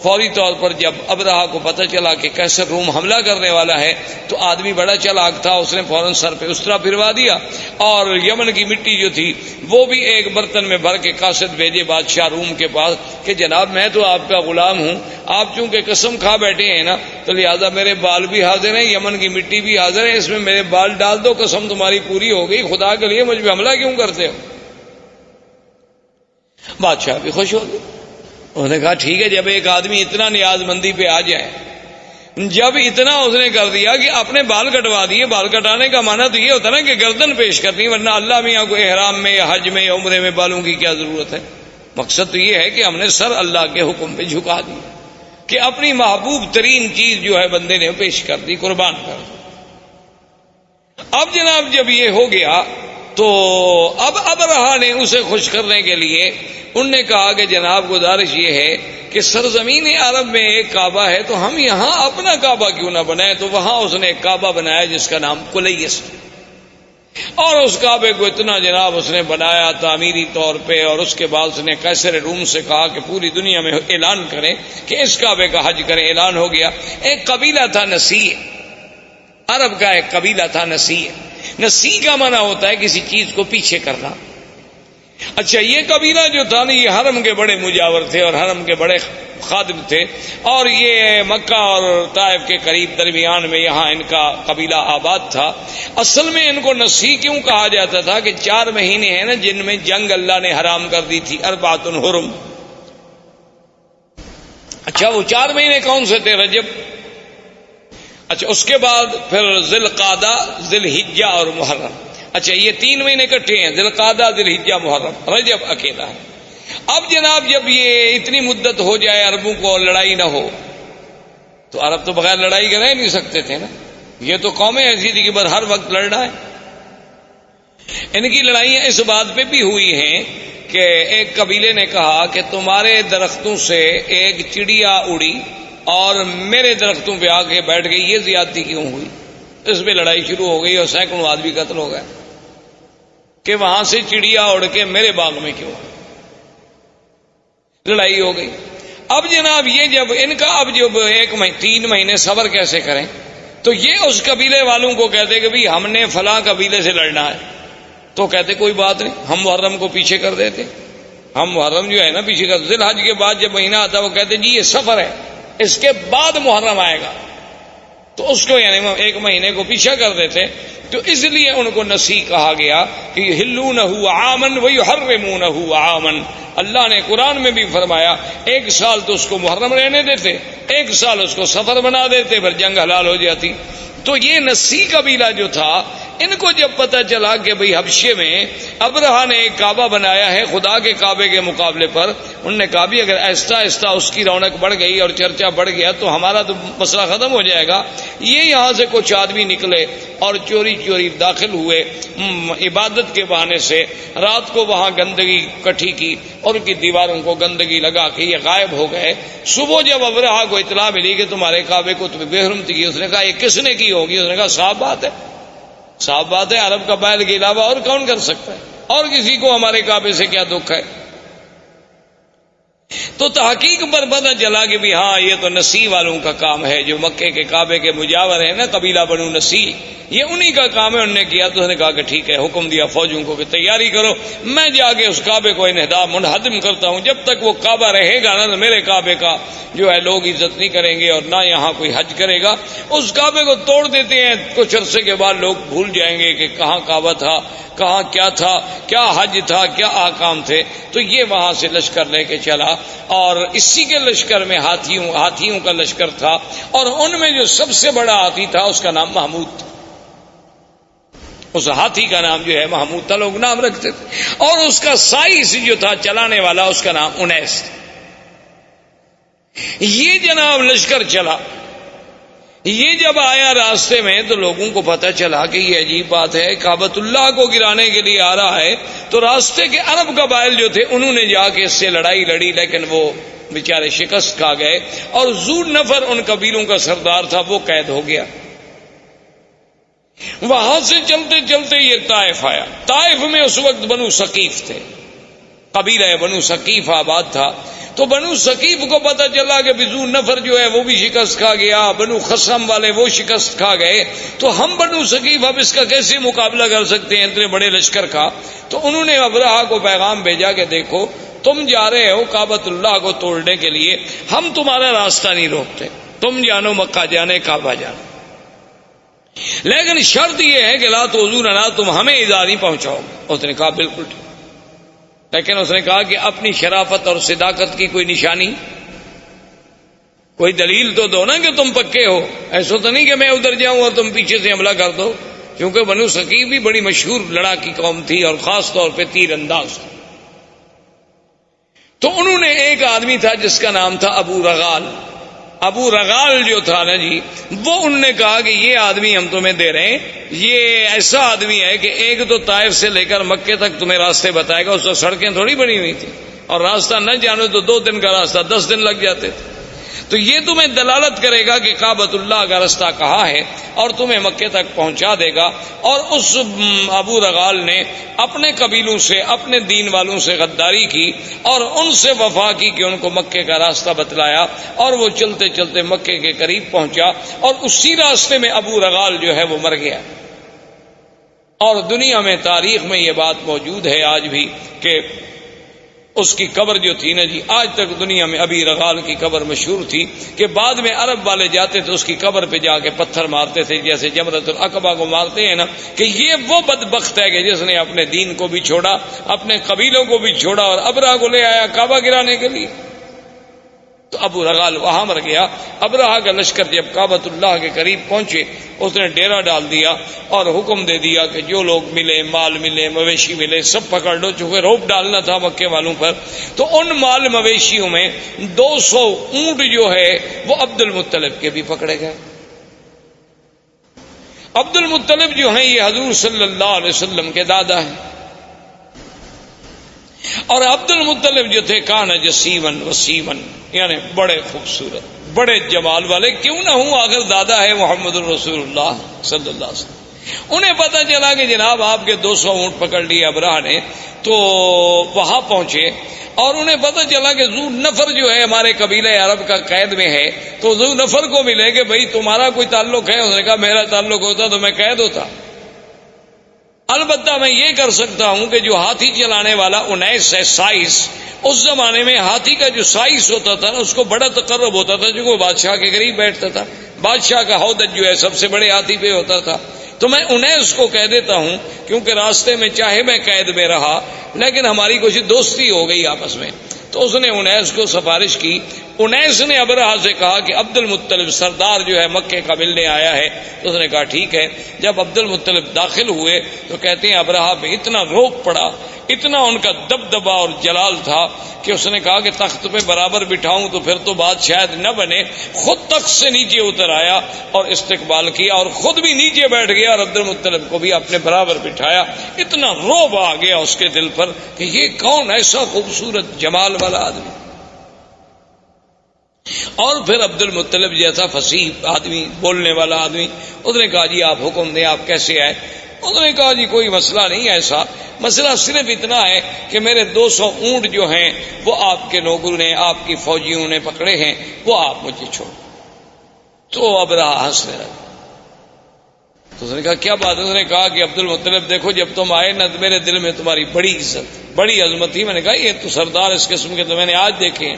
فوری طور پر جب ابرہہ کو پتہ چلا کہ قیصر روم حملہ کرنے والا ہے تو آدمی بڑا چالاک تھا، اس نے فوراً سر پہ استرا پھروا دیا اور یمن کی مٹی جو تھی وہ بھی ایک برتن میں بھر کے قاصد بھیجے بادشاہ روم کے پاس کہ جناب میں تو آپ کا غلام ہوں، آپ چونکہ قسم کھا بیٹھے ہیں نا تو لہذا میرے بال بھی حاضر ہیں، یمن کی مٹی بھی حاضر ہے، اس میں میرے بال ڈال دو، قسم تمہاری پوری ہو گئی، خدا کے لیے مجھ پہ حملہ کیوں کرتے ہو؟ بادشاہ بھی خوش ہو گئے. انہوں نے کہا ٹھیک ہے، جب ایک آدمی اتنا نیاز مندی پہ آ جائے، جب اتنا اس نے کر دیا کہ اپنے بال کٹوا دیے. بال کٹانے کا معنی تو یہ ہوتا نا کہ گردن پیش کرنی، ورنہ اللہ میاں کو احرام میں یا حج میں یا عمرے میں بالوں کی کیا ضرورت ہے. مقصد تو یہ ہے کہ ہم نے سر اللہ کے حکم پہ جھکا دی کہ اپنی محبوب ترین چیز جو ہے بندے نے پیش کر دی، قربان کر دی. اب جناب جب یہ ہو گیا تو اب ابرہا نے اسے خوش کرنے کے لیے انہوں نے کہا کہ جناب گزارش یہ ہے کہ سرزمین عرب میں ایک کعبہ ہے تو ہم یہاں اپنا کعبہ کیوں نہ بنائیں. تو وہاں اس نے ایک کعبہ بنایا جس کا نام کلیس، اور اس کعبے کو اتنا جناب اس نے بنایا تعمیری طور پہ، اور اس کے بعد اس نے قیصر روم سے کہا کہ پوری دنیا میں اعلان کریں کہ اس کعبے کا حج کریں. اعلان ہو گیا. ایک قبیلہ تھا نسیع، عرب کا ایک قبیلہ تھا نسیع. نسیع کا معنی ہوتا ہے کسی چیز کو پیچھے کرنا. اچھا یہ قبیلہ جو تھا نا یہ حرم کے بڑے مجاور تھے اور حرم کے بڑے خادم تھے، اور یہ مکہ اور طائف کے قریب درمیان میں یہاں ان کا قبیلہ آباد تھا. اصل میں ان کو نسیع کیوں کہا جاتا تھا کہ 4 مہینے ہیں نا جن میں جنگ اللہ نے حرام کر دی تھی، اربعۃ حرم. اچھا وہ 4 مہینے کون سے تھے؟ رجب، اچھا اس کے بعد پھر ذی القعدہ، ذی الحجہ اور محرم. اچھا یہ 3 مہینے اکٹھے ہیں، ذی القعدہ، ذی الحجہ، محرم. رجب اکیلا ہے. اب جناب جب یہ اتنی مدت ہو جائے عربوں کو اور لڑائی نہ ہو، تو عرب تو بغیر لڑائی کے رہ نہیں سکتے تھے نا. یہ تو قومیں ایسی تھی کہ بس ہر وقت لڑنا ہے. ان کی لڑائیاں اس بات پہ بھی ہوئی ہیں کہ ایک قبیلے نے کہا کہ تمہارے درختوں سے ایک چڑیا اڑی اور میرے درختوں پہ آ کے بیٹھ گئی، یہ زیادتی کیوں ہوئی؟ اس پہ لڑائی شروع ہو گئی اور سینکڑوں آدمی قتل ہو گئے کہ وہاں سے چڑیا اڑ کے میرے باغ میں کیوں؟ لڑائی ہو گئی. اب جناب یہ جب ان کا اب جب 3 مہینے صبر کیسے کریں، تو یہ اس قبیلے والوں کو کہتے کہ بھئی ہم نے فلاں قبیلے سے لڑنا ہے. تو کہتے کوئی بات نہیں، ہم محرم کو پیچھے کر دیتے. ہم محرم جو ہے نا پیچھے کر، ذی الحج کے بعد جب مہینہ آتا وہ کہتے جی یہ سفر ہے، اس کے بعد محرم آئے گا، تو اس کو یعنی 1 مہینے کو پیچھے کر دیتے. تو اس لیے ان کو نسیع کہا گیا کہ یحلونہ عاما ویحرمونہ عاما. اللہ نے قرآن میں بھی فرمایا 1 سال تو اس کو محرم رہنے دیتے، 1 سال اس کو سفر بنا دیتے، پھر جنگ حلال ہو جاتی. تو یہ نسیع قبیلہ جو تھا ان کو جب پتہ چلا کہ بھئی حبشے میں ابرہا نے ایک کعبہ بنایا ہے خدا کے کعبے کے مقابلے پر، انہوں نے کہا بھی اگر آہستہ آہستہ اس کی رونق بڑھ گئی اور چرچا بڑھ گیا تو ہمارا تو مسئلہ ختم ہو جائے گا. یہ یہاں سے کچھ آدمی نکلے اور چوری چوری داخل ہوئے عبادت کے بہانے سے، رات کو وہاں گندگی کٹھی کی اور ان کی دیواروں کو گندگی لگا کے یہ غائب ہو گئے. صبح جب ابرہا کو اطلاع ملی کہ تمہارے کعبے کو تمہیں بے حرمتی کی، اس نے کہا یہ کس نے کی ہوگی؟ اس نے کہا صاف بات ہے، صاف بات ہے، عرب قبائل کے علاوہ اور کون کر سکتا ہے، اور کسی کو ہمارے کعبے سے کیا دکھ ہے؟ تو تحقیق پر پتہ چلا کہ بھی ہاں یہ تو نسیع والوں کا کام ہے، جو مکے کے کعبے کے مجاور ہیں نا قبیلہ بنو نسیع، یہ انہی کا کام ہے. انہوں نے کیا تو اس نے کہا کہ ٹھیک ہے، حکم دیا فوجوں کو کہ تیاری کرو، میں جا کے اس کعبے کو انہدام منہدم کرتا ہوں. جب تک وہ کعبہ رہے گا نا میرے کعبے کا جو ہے لوگ عزت نہیں کریں گے اور نہ یہاں کوئی حج کرے گا. اس کعبے کو توڑ دیتے ہیں، کچھ عرصے کے بعد لوگ بھول جائیں گے کہ کہاں کعبہ تھا، کہاں کیا تھا، کیا حج تھا، کیا احکام تھے. تو یہ وہاں سے لشکر لے کے چلا، اور اسی کے لشکر میں ہاتھیوں کا لشکر تھا، اور ان میں جو سب سے بڑا ہاتھی تھا اس کا نام محمود تھا. اس ہاتھی کا نام جو ہے محمود تھا، لوگ نام رکھتے تھے. اور اس کا سائز جو تھا چلانے والا اس کا نام انیس تھا. یہ جناب لشکر چلا، یہ جب آیا راستے میں تو لوگوں کو پتہ چلا کہ یہ عجیب بات ہے، کعبۃ اللہ کو گرانے کے لیے آ رہا ہے. تو راستے کے عرب قبائل جو تھے انہوں نے جا کے اس سے لڑائی لڑی، لیکن وہ بیچارے شکست کھا گئے، اور ذو نفر ان قبیلوں کا سردار تھا وہ قید ہو گیا. وہاں سے چلتے چلتے یہ طائف آیا. طائف میں اس وقت بنو ثقیف تھے، قبیلہ بنو ثقیف آباد تھا. تو بنو ثقیف کو پتہ چلا کہ ذو نفر جو ہے وہ بھی شکست کھا گیا، بنو خصم والے وہ شکست کھا گئے، تو ہم بنو ثقیف اب اس کا کیسے مقابلہ کر سکتے ہیں اتنے بڑے لشکر کا. تو انہوں نے ابرہا کو پیغام بھیجا کہ دیکھو تم جا رہے ہو کعبۃ اللہ کو توڑنے کے لیے، ہم تمہارا راستہ نہیں روکتے، تم جانو مکہ جانے، کعبہ جانے، لیکن شرط یہ ہے کہ لا تؤذوننا، تم ہمیں ایذا نہیں پہنچاؤ. اس نے کہا بالکل ٹھیک، لیکن اس نے کہا کہ اپنی شرافت اور صداقت کی کوئی نشانی، کوئی دلیل تو دو نا کہ تم پکے ہو. ایسا تو نہیں کہ میں ادھر جاؤں اور تم پیچھے سے حملہ کر دو، کیونکہ بنو ثقیف بھی بڑی مشہور لڑاکی قوم تھی اور خاص طور پہ تیر انداز. تو انہوں نے ایک آدمی تھا جس کا نام تھا ابو رغال، ابو رغال جو تھا نا جی، وہ انہوں نے کہا کہ یہ آدمی ہم تمہیں دے رہے ہیں، یہ ایسا آدمی ہے کہ ایک تو طائف سے لے کر مکے تک تمہیں راستے بتائے گا، اس وقت سڑکیں تھوڑی بنی ہوئی تھی، اور راستہ نہ جانو تو 2 دن کا راستہ 10 دن لگ جاتے تھے، تو یہ تمہیں دلالت کرے گا کہ کعبۃ اللہ کا راستہ کہاں ہے اور تمہیں مکے تک پہنچا دے گا۔ اور اس ابو رغال نے اپنے قبیلوں سے، اپنے دین والوں سے غداری کی اور ان سے وفا کی کہ ان کو مکے کا راستہ بتلایا، اور وہ چلتے چلتے مکے کے قریب پہنچا، اور اسی راستے میں ابو رغال جو ہے وہ مر گیا۔ اور دنیا میں، تاریخ میں یہ بات موجود ہے آج بھی کہ اس کی قبر جو تھی نا جی، آج تک دنیا میں ابی رغال کی قبر مشہور تھی کہ بعد میں عرب والے جاتے تھے اس کی قبر پہ جا کے پتھر مارتے تھے، جیسے جمرۃ العقبہ کو مارتے ہیں نا، کہ یہ وہ بدبخت ہے کہ جس نے اپنے دین کو بھی چھوڑا، اپنے قبیلوں کو بھی چھوڑا، اور ابرہہ کو لے آیا کعبہ گرانے کے لیے۔ تو ابو رغال وہاں مر گیا۔ ابرہہ کا لشکر جب کعبۃ اللہ کے قریب پہنچے، اس نے ڈیرا ڈال دیا اور حکم دے دیا کہ جو لوگ ملے، مال ملے، مویشی ملے، سب پکڑ لو، چونکہ روپ ڈالنا تھا مکے والوں پر۔ تو ان مال مویشیوں میں 200 اونٹ جو ہے وہ عبد المطلب کے بھی پکڑے گئے۔ عبد المطلب جو ہیں یہ حضور صلی اللہ علیہ وسلم کے دادا ہیں، اور عبد المطلب جو تھے کان جسیمن وسیمن، یعنی بڑے خوبصورت، بڑے جمال والے، کیوں نہ ہوں آخر دادا ہے محمد الرسول اللہ صلی اللہ علیہ وسلم۔ انہیں پتہ چلا کہ جناب آپ کے 200 اونٹ پکڑ لیے ابرہہ نے، تو وہاں پہنچے، اور انہیں پتہ چلا کہ ذو نفر جو ہے ہمارے قبیلہ عرب کا قید میں ہے، تو ذو نفر کو ملے کہ بھئی تمہارا کوئی تعلق ہے؟ اس نے کہا میرا تعلق ہوتا تو میں قید ہوتا، البتہ میں یہ کر سکتا ہوں کہ جو ہاتھی چلانے والا 19 ہے، سائس، اس زمانے میں ہاتھی کا جو سائس ہوتا تھا نا، اس کو بڑا تقرب ہوتا تھا، جو وہ بادشاہ کے قریب بیٹھتا تھا، بادشاہ کا ہودج جو ہے سب سے بڑے ہاتھی پہ ہوتا تھا، تو میں 19 کو کہہ دیتا ہوں، کیونکہ راستے میں چاہے میں قید میں رہا لیکن ہماری کچھ دوستی ہو گئی آپس میں۔ تو اس نے 19 کو سفارش کی۔ 19 نے ابرہہ سے کہا کہ عبد المطلب سردار جو ہے مکے کا ملنے آیا ہے، تو اس نے کہا ٹھیک ہے۔ جب عبد المطلب داخل ہوئے تو کہتے ہیں ابرہہ پہ اتنا روب پڑا، اتنا ان کا دبدبا اور جلال تھا کہ اس نے کہا کہ تخت پہ برابر بٹھاؤں تو پھر تو بات شاید نہ بنے، خود تخت سے نیچے اتر آیا اور استقبال کیا، اور خود بھی نیچے بیٹھ گیا اور عبد المطلب کو بھی اپنے برابر بٹھایا۔ اتنا روب آ گیا اس کے دل پر کہ یہ کون ایسا خوبصورت جمال والا آدمی۔ اور پھر عبد المطلب جیسا فصیح آدمی، بولنے والا آدمی، اس نے کہا جی آپ حکم دیں، آپ کیسے آئے؟ انہوں نے کہا جی کوئی مسئلہ نہیں ایسا، مسئلہ صرف اتنا ہے کہ میرے 200 اونٹ جو ہیں وہ آپ کے لوگوں نے، آپ کی فوجیوں نے پکڑے ہیں، وہ آپ مجھے چھوڑ۔ تو ابرہہ ہنسنے لگا۔ تو اس نے کہا کیا بات ہے؟ اس نے کہا کہ عبد المطلب دیکھو جب تم آئے نا تو میرے دل میں تمہاری بڑی عزت، بڑی عظمت تھی۔ میں نے کہا یہ تو سردار اس قسم کے تو میں نے آج دیکھے ہیں،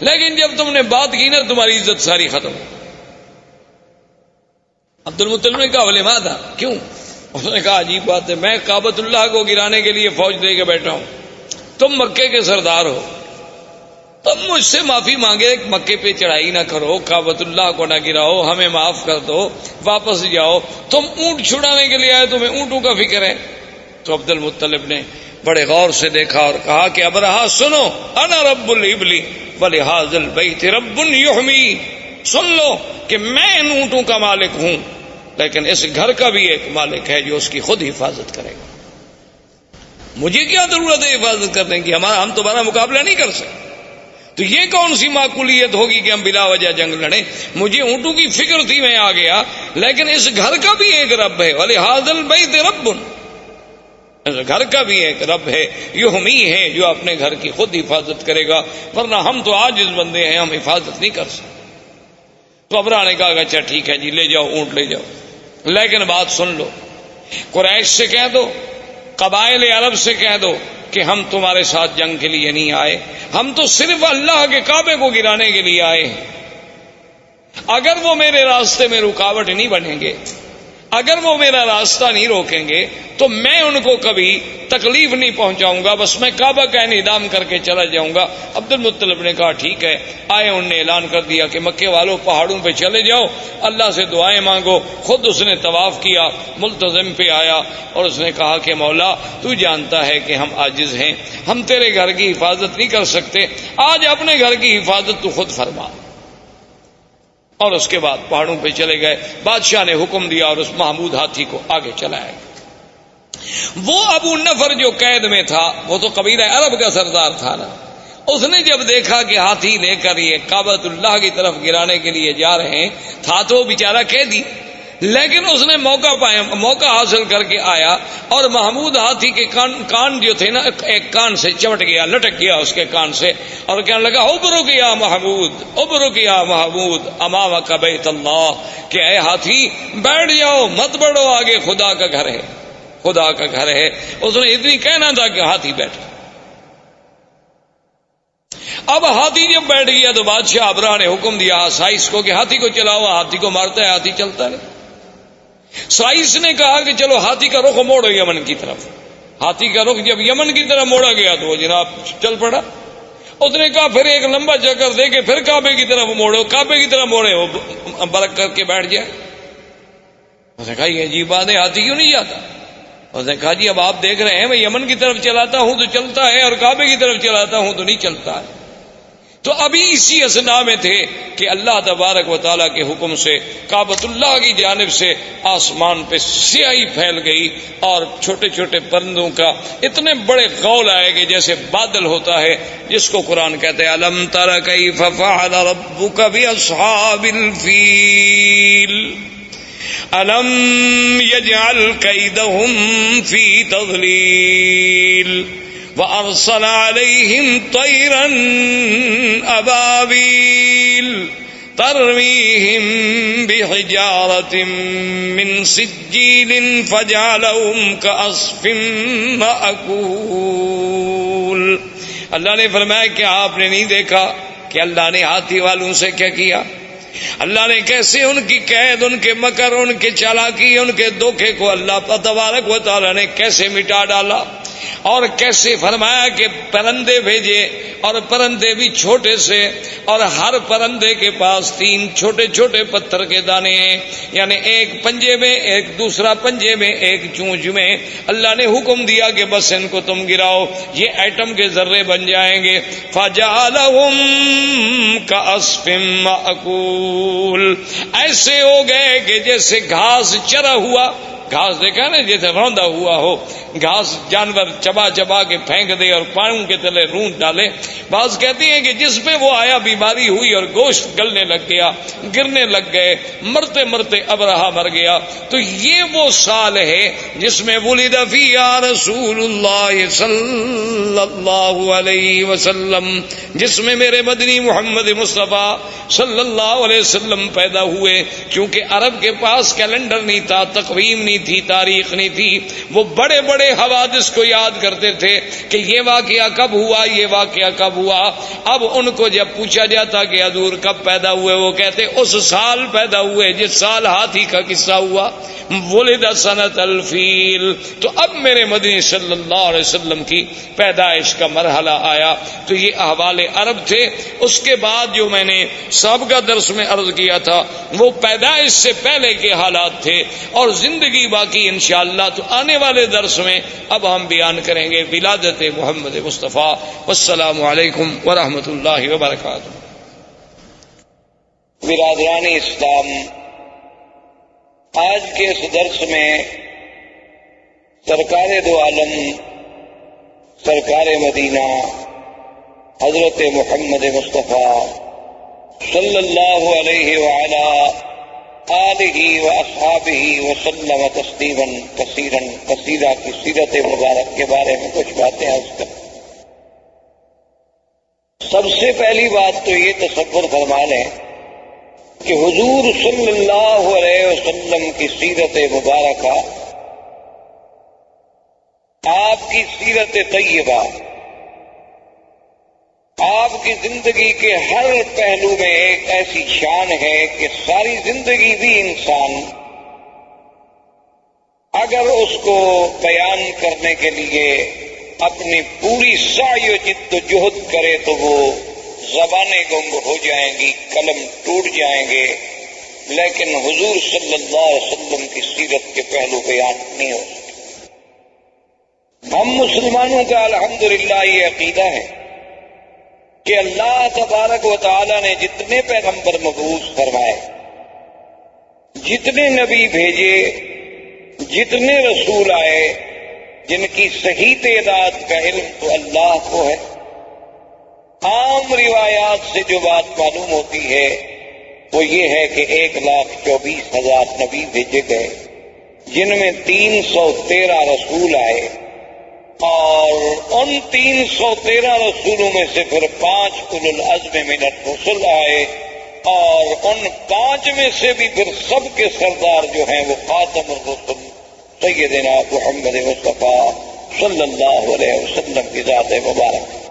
لیکن جب تم نے بات کی نا تمہاری عزت ساری ختم۔ عبد المطلب نے کہا ولی ماذا، کیوں؟ اس نے کہا عجیب بات ہے، میں کعبۃ اللہ کو گرانے کے لیے فوج دے کے بیٹھا ہوں، تم مکے کے سردار ہو، تم مجھ سے معافی مانگے، مکے پہ چڑھائی نہ کرو، کعبۃ اللہ کو نہ گراؤ، ہمیں معاف کر دو، واپس جاؤ، تم اونٹ چھڑانے کے لیے آئے، تمہیں اونٹوں کا فکر ہے۔ تو عبد المطلب نے بڑے غور سے دیکھا اور کہا کہ ابرہہ سنو، انا رب الابل ولہذا البیت رب یحمی، سن لو کہ میں ان اونٹوں کا مالک ہوں، لیکن اس گھر کا بھی ایک مالک ہے جو اس کی خود حفاظت کرے گا۔ مجھے کیا ضرورت ہے حفاظت کرنے کی؟ ہم تمہارا مقابلہ نہیں کر سکتے، تو یہ کون سی معقولیت ہوگی کہ ہم بلا وجہ جنگ لڑیں؟ مجھے اونٹوں کی فکر تھی، میں آ گیا، لیکن اس گھر کا بھی ایک رب ہے، ولہذا البیت رب، اس گھر کا بھی ایک رب ہے، یحمی ہے، جو اپنے گھر کی خود حفاظت کرے گا، ورنہ ہم تو عاجز بندے ہیں، ہم حفاظت نہیں کر سکتے۔ تو ابرہہ نے کہا کہ اچھا ٹھیک ہے جی، لے جاؤ اونٹ لے جاؤ، لیکن بات سن لو، قریش سے کہہ دو، قبائل عرب سے کہہ دو کہ ہم تمہارے ساتھ جنگ کے لیے نہیں آئے، ہم تو صرف اللہ کے کعبے کو گرانے کے لیے آئے ہیں۔ اگر وہ میرے راستے میں رکاوٹ نہیں بنیں گے، اگر وہ میرا راستہ نہیں روکیں گے تو میں ان کو کبھی تکلیف نہیں پہنچاؤں گا، بس میں کعبہ کا انہدام کر کے چلا جاؤں گا۔ عبد المطلب نے کہا ٹھیک ہے، آئے، انہوں نے اعلان کر دیا کہ مکے والوں پہاڑوں پہ چلے جاؤ، اللہ سے دعائیں مانگو۔ خود اس نے طواف کیا، ملتزم پہ آیا اور اس نے کہا کہ مولا تو جانتا ہے کہ ہم عاجز ہیں، ہم تیرے گھر کی حفاظت نہیں کر سکتے، آج اپنے گھر کی حفاظت تو خود فرما۔ اور اس کے بعد پہاڑوں پہ چلے گئے. بادشاہ نے حکم دیا اور اس محمود ہاتھی کو آگے چلایا. وہ ابو نفر جو قید میں تھا وہ تو قبیلہ عرب کا سردار تھا نا. اس نے جب دیکھا کہ ہاتھی لے کر یہ کعبۃ اللہ کی طرف گرانے کے لیے جا رہے ہیں، تھا تو بیچارہ قیدی، لیکن اس نے موقع حاصل کر کے آیا اور محمود ہاتھی کے کان جو تھے نا، ایک کان سے چمٹ گیا، لٹک گیا اس کے کان سے، اور کہنے لگا ابرک یا محمود، ابرک یا محمود امامک بیت اللہ، کہ اے ہاتھی بیٹھ جاؤ، مت بڑھو، آگے خدا کا گھر ہے، خدا کا گھر ہے. اس نے اتنی کہنا تھا کہ ہاتھی بیٹھ. اب ہاتھی جب بیٹھ گیا تو بادشاہ ابراہ نے حکم دیا سائس کو کہ ہاتھی کو چلاؤ. ہاتھی کو مارتا ہے، ہاتھی چلتا نہیں. سائس نے کہا کہ چلو ہاتھی کا رخ موڑو یمن کی طرف. ہاتھی کا رخ جب یمن کی طرف موڑا گیا تو وہ جناب چل پڑا. اس نے کہا پھر ایک لمبا چکر دے کے پھر کعبے کی طرف موڑو، کعبے کی طرف موڑے وہ برک کر کے بیٹھ جائے. اس نے کہا یہ عجیب بات ہے، ہاتھی کیوں نہیں جاتا؟ اس نے کہا جی اب آپ دیکھ رہے ہیں میں یمن کی طرف چلاتا ہوں تو چلتا ہے، اور کعبے کی طرف چلاتا ہوں تو نہیں چلتا ہے. تو ابھی اسی اسنا میں تھے کہ اللہ تبارک و تعالیٰ کے حکم سے کعبۃ اللہ کی جانب سے آسمان پہ سیاہی پھیل گئی اور چھوٹے چھوٹے پرندوں کا اتنے بڑے غول آئے کہ جیسے بادل ہوتا ہے، جس کو قرآن کہتے ہیں الم تر کیف فعل ربک باصحاب الفیل الم یجعل کیدہم فی تضلیل وَأَرْسَلَ عَلَيْهِمْ طَيْرًا أَبَابِيلَ تَرْمِيهِمْ بِحِجَارَةٍ مِّن سِجِّيلٍ فَجَعَلَهُمْ كَعَصْفٍ مَّأْكُولٍ. اللہ نے فرمایا کہ آپ نے نہیں دیکھا کہ اللہ نے ہاتھی والوں سے کیا کیا؟ اللہ نے کیسے ان کی قید، ان کے مکر، ان کے چالاکی، ان کے دھوکے کو اللہ تبارک و تعالیٰ نے کیسے مٹا ڈالا، اور کیسے فرمایا کہ پرندے بھیجے، اور پرندے بھی چھوٹے سے، اور ہر پرندے کے پاس 3 چھوٹے چھوٹے پتھر کے دانے ہیں، یعنی ایک پنجے میں، ایک دوسرا پنجے میں، ایک چونچ میں. اللہ نے حکم دیا کہ بس ان کو تم گراؤ، یہ ایٹم کے ذرے بن جائیں گے. فَجَعَلَهُمْ كَعَصْفٍ مَّأْكُولٍ، ایسے ہو گئے کہ جیسے گھاس چرا ہوا، گھاس دیکھا نا جیسے روندا ہوا ہو، گھاس جانور چبا چبا کے پھینک دے اور پاؤں کے تلے رونت ڈالے. بعض کہتی ہیں کہ جس پہ وہ آیا بیماری ہوئی اور گوشت گلنے لگ گیا، گرنے لگ گئے، مرتے مرتے ابرہا مر گیا. تو یہ وہ سال ہے جس میں ولد فیہ رسول اللہ صلی اللہ علیہ وسلم، جس میں میرے مدنی محمد مصطفیٰ صلی اللہ علیہ وسلم پیدا ہوئے. کیونکہ عرب کے پاس کیلنڈر نہیں تھا، تقویم نہیں تھی، تاریخ نہیں تھی. وہ بڑے بڑے حوادث کو یاد کرتے تھے کہ یہ واقعہ کب ہوا، یہ واقعہ کب ہوا. اب ان کو جب پوچھا جاتا کہ حضور کب پیدا ہوئے، وہ کہتے اس سال پیدا ہوئے جس سال ہاتھی کا قصہ ہوا، ولد سنۃ الفیل. تو اب میرے مدنی صلی اللہ علیہ وسلم کی پیدائش کا مرحلہ آیا. تو یہ احوال عرب تھے. اس کے بعد جو میں نے سابقہ درس میں عرض کیا تھا وہ پیدائش سے پہلے کے حالات تھے، اور زندگی باقی انشاءاللہ تو آنے والے درس میں اب ہم بیان کریں گے ولادت محمد مصطفیٰ. والسلام علیکم ورحمۃ اللہ وبرکاتہ. برادران اسلام، آج کے اس درس میں سرکار دو عالم، سرکار مدینہ حضرت محمد مصطفیٰ صلی اللہ علیہ وعلا آلہ و اصحابہ وسلم تسلیما کثیرا کثیرا کی سیرت مبارک کے بارے میں کچھ باتیں عرض کریں. سب سے پہلی بات تو یہ تصور فرما لیں کہ حضور صلی اللہ علیہ وسلم کی سیرت مبارکہ، آپ کی سیرت طیبہ، آپ کی زندگی کے ہر پہلو میں ایک ایسی شان ہے کہ ساری زندگی بھی انسان اگر اس کو بیان کرنے کے لیے اپنی پوری سعی و جد و جہد کرے تو وہ زبانیں گنگ ہو جائیں گی، قلم ٹوٹ جائیں گے، لیکن حضور صلی اللہ علیہ وسلم کی سیرت کے پہلو بیان نہیں ہو سکتے. ہم مسلمانوں کا الحمدللہ یہ عقیدہ ہے کہ اللہ تبارک و تعالی نے جتنے پیغمبر مبعوث فرمائے جتنے نبی بھیجے، جتنے رسول آئے، جن کی صحیح تعداد کا علم تو اللہ کو ہے۔ عام روایات سے جو بات معلوم ہوتی ہے وہ یہ ہے کہ 1,24,000 نبی بھیجے گئے، جن میں 313 رسول آئے، اور ان 313 رسولوں میں سے پھر 5 اولو العزم من الرسل آئے، اور ان 5 میں سے بھی پھر سب کے سردار جو ہیں وہ خاتم الرسل سیدنا محمد مصطفیٰ صلی اللہ علیہ وسلم کی ذات مبارک۔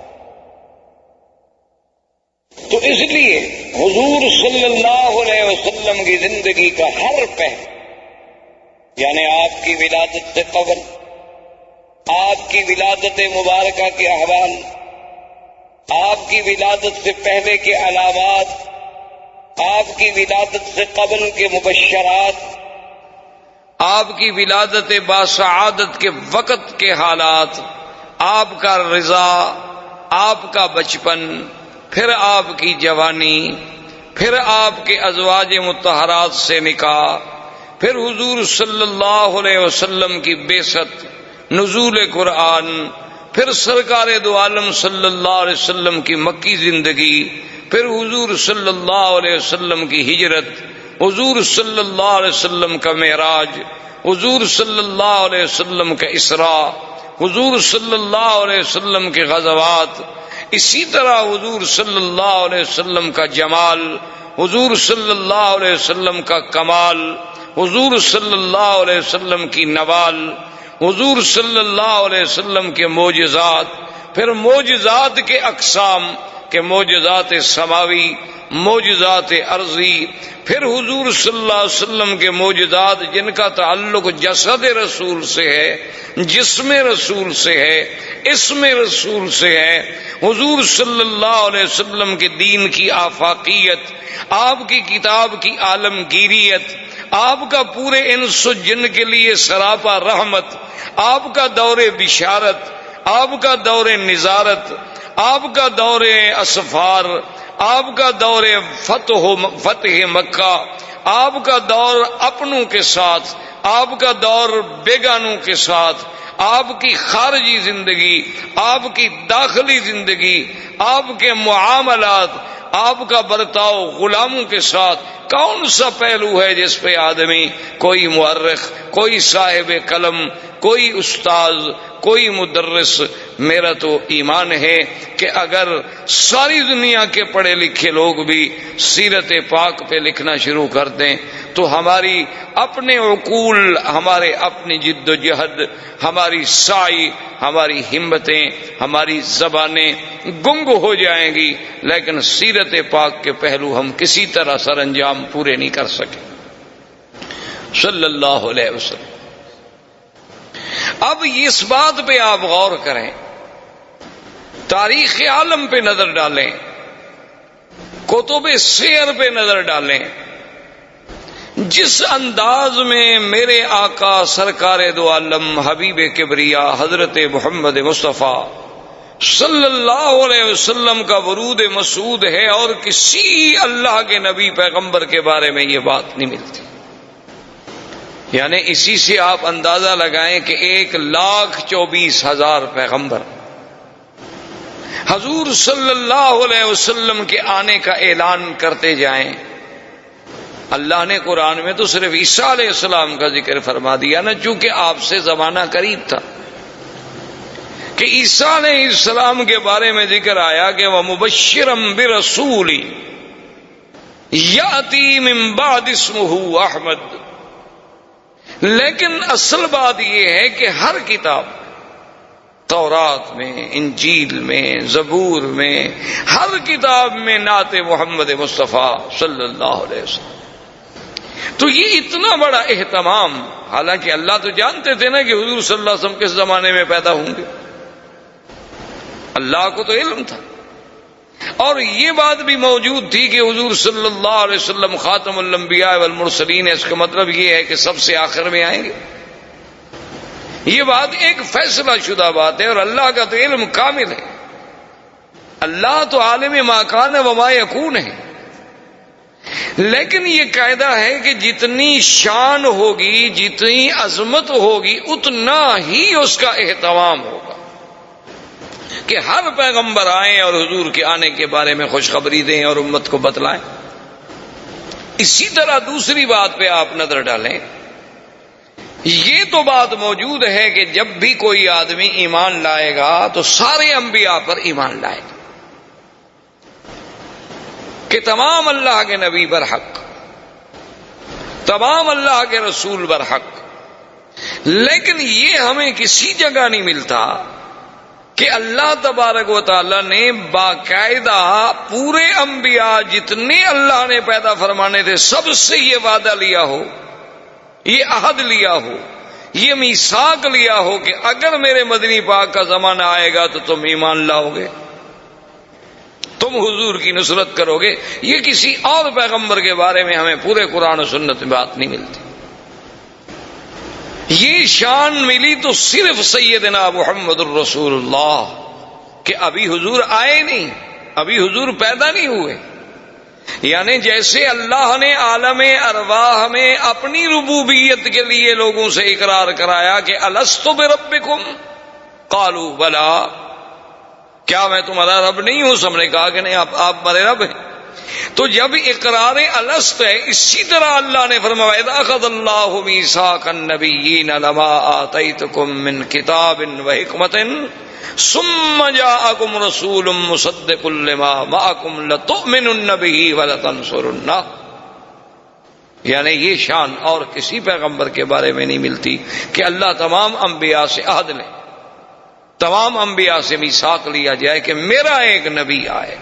تو اس لیے حضور صلی اللہ علیہ وسلم کی زندگی کا ہر پہلو، یعنی آپ کی ولادت سے قبل، آپ کی ولادت مبارکہ کے احوال، آپ کی ولادت سے پہلے کے علامات، آپ کی ولادت سے قبل کے مبشرات، آپ کی ولادت باسعادت کے وقت کے حالات، آپ کا رضا، آپ کا بچپن، پھر آپ کی جوانی، پھر آپ کے ازواج مطہرات سے نکاح، پھر حضور صلی اللہ علیہ وسلم کی بعثت، نزول قرآن، پھر سرکار دو عالم صلی اللہ علیہ وسلم کی مکی زندگی، پھر حضور صلی اللہ علیہ وسلم کی ہجرت، حضور صلی اللہ علیہ وسلم کا معراج، حضور صلی اللہ علیہ وسلم کا اسراء، حضور صلی اللہ علیہ وسلم کے غزوات، اسی طرح حضور صلی اللہ علیہ وسلم کا جمال، حضور صلی اللہ علیہ وسلم کا کمال، حضور صلی اللہ علیہ وسلم کی نوال، حضور صلی اللہ علیہ وسلم کے معجزات، پھر معجزات کے اقسام کہ معجزات سماوی، معجزات ارضی، پھر حضور صلی اللہ علیہ وسلم کے معجزات جن کا تعلق جسد رسول سے ہے، جسم رسول سے ہے، اسم رسول سے ہے، حضور صلی اللہ علیہ وسلم کے دین کی آفاقیت، آپ کی کتاب کی عالمگیریت، آپ کا پورے انس و جن کے لیے سراپا رحمت، آپ کا دور بشارت، آپ کا دور نظارت، آپ کا دور اسفار، آپ کا دور فتح مکہ، آپ کا دور اپنوں کے ساتھ، آپ کا دور بیگانوں کے ساتھ، آپ کی خارجی زندگی، آپ کی داخلی زندگی، آپ کے معاملات، آپ کا برتاؤ غلاموں کے ساتھ، کون سا پہلو ہے جس پہ آدمی، کوئی مورخ، کوئی صاحب قلم، کوئی استاذ، کوئی مدرس، میرا تو ایمان ہے کہ اگر ساری دنیا کے پڑھے لکھے لوگ بھی سیرت پاک پہ لکھنا شروع کر دیں تو ہماری اپنے عقول، ہمارے اپنی جد و جہد، ہماری سعی، ہماری ہمتیں، ہماری زبانیں گنگ ہو جائیں گی، لیکن سیرت پاک کے پہلو ہم کسی طرح سر انجام پورے نہیں کر سکے صلی اللہ علیہ وسلم۔ اب اس بات پہ آپ غور کریں، تاریخ عالم پہ نظر ڈالیں، کتب سیر پہ نظر ڈالیں، جس انداز میں میرے آقا سرکار دو عالم حبیب کبریا حضرت محمد مصطفیٰ صلی اللہ علیہ وسلم کا ورود مسعود ہے، اور کسی اللہ کے نبی پیغمبر کے بارے میں یہ بات نہیں ملتی۔ یعنی اسی سے آپ اندازہ لگائیں کہ 1,24,000 پیغمبر حضور صلی اللہ علیہ وسلم کے آنے کا اعلان کرتے جائیں۔ اللہ نے قرآن میں تو صرف عیسیٰ علیہ السلام کا ذکر فرما دیا نا، چونکہ آپ سے زمانہ قریب تھا، کہ عیسیٰ علیہ السلام کے بارے میں ذکر آیا کہ وَمُبَشِّرًا بِرَسُولٍ يَأْتِي مِن بَعْدِ اسْمُهُ احمد۔ لیکن اصل بات یہ ہے کہ ہر کتاب، تورات میں، انجیل میں، زبور میں، ہر کتاب میں نعت محمد مصطفیٰ صلی اللہ علیہ وسلم۔ تو یہ اتنا بڑا اہتمام، حالانکہ اللہ تو جانتے تھے نا کہ حضور صلی اللہ علیہ وسلم کس زمانے میں پیدا ہوں گے، اللہ کو تو علم تھا، اور یہ بات بھی موجود تھی کہ حضور صلی اللہ علیہ وسلم خاتم الانبیاء والمرسلین ہے، اس کا مطلب یہ ہے کہ سب سے آخر میں آئیں گے۔ یہ بات ایک فیصلہ شدہ بات ہے، اور اللہ کا تو علم کامل ہے، اللہ تو عالم ما کان و ما یکون ہے۔ لیکن یہ قاعدہ ہے کہ جتنی شان ہوگی، جتنی عظمت ہوگی، اتنا ہی اس کا اہتمام ہوگا کہ ہر پیغمبر آئیں اور حضور کے آنے کے بارے میں خوشخبری دیں اور امت کو بتلائیں۔ اسی طرح دوسری بات پہ آپ نظر ڈالیں، یہ تو بات موجود ہے کہ جب بھی کوئی آدمی ایمان لائے گا تو سارے انبیاء پر ایمان لائے گا کہ تمام اللہ کے نبی برحق، تمام اللہ کے رسول برحق، لیکن یہ ہمیں کسی جگہ نہیں ملتا کہ اللہ تبارک و تعالی نے باقاعدہ پورے انبیاء جتنے اللہ نے پیدا فرمانے تھے سب سے یہ وعدہ لیا ہو، یہ عہد لیا ہو، یہ میثاق لیا ہو کہ اگر میرے مدنی پاک کا زمانہ آئے گا تو تم ایمان لاؤ گے، تم حضور کی نصرت کرو گے۔ یہ کسی اور پیغمبر کے بارے میں ہمیں پورے قرآن و سنت میں بات نہیں ملتی۔ یہ شان ملی تو صرف سیدنا محمد الرسول اللہ کہ ابھی حضور آئے نہیں، ابھی حضور پیدا نہیں ہوئے۔ یعنی جیسے اللہ نے عالم ارواح میں اپنی ربوبیت کے لیے لوگوں سے اقرار کرایا کہ الست بربکم قالوا بلا، کیا میں تمہارا رب نہیں ہوں؟ سب نے کہا کہ نہیں، آپ ہمارے رب ہیں۔ تو جب اقرار الست ہے، اسی طرح اللہ نے فرمایا اذ اخذ اللہ میثاق النبیین لما آتیتکم من کتاب وحکمت ثم جاءکم رسول مصدق لما معکم لتؤمنن به ولتنصرنہ۔ یعنی یہ شان اور کسی پیغمبر کے بارے میں نہیں ملتی کہ اللہ تمام انبیاء سے عہد لے، تمام انبیاء سے میثاق لیا جائے کہ میرا ایک نبی آئے،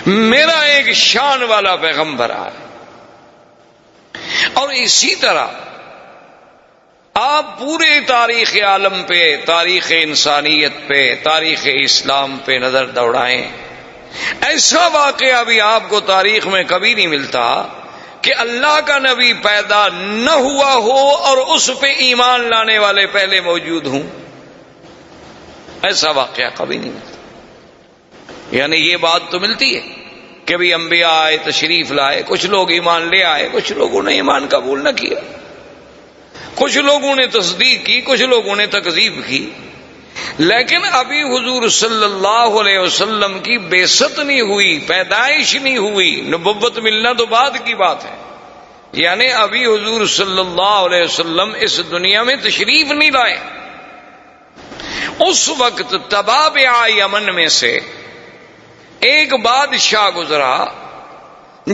میرا ایک شان والا پیغمبر آئے۔ اور اسی طرح آپ پورے تاریخ عالم پہ، تاریخ انسانیت پہ، تاریخ اسلام پہ نظر دوڑائیں، ایسا واقعہ بھی آپ کو تاریخ میں کبھی نہیں ملتا کہ اللہ کا نبی پیدا نہ ہوا ہو اور اس پہ ایمان لانے والے پہلے موجود ہوں، ایسا واقعہ کبھی نہیں ملتا۔ یعنی یہ بات تو ملتی ہے کہ بھی انبیاء آئے، تشریف لائے، کچھ لوگ ایمان لے آئے، کچھ لوگوں نے ایمان قبول نہ کیا، کچھ لوگوں نے تصدیق کی، کچھ لوگوں نے تکذیب کی، لیکن ابھی حضور صلی اللہ علیہ وسلم کی بعثت نہیں ہوئی، پیدائش نہیں ہوئی، نبوت ملنا تو بعد کی بات ہے۔ یعنی ابھی حضور صلی اللہ علیہ وسلم اس دنیا میں تشریف نہیں لائے۔ اس وقت تبابع یمن میں سے ایک بادشاہ گزرا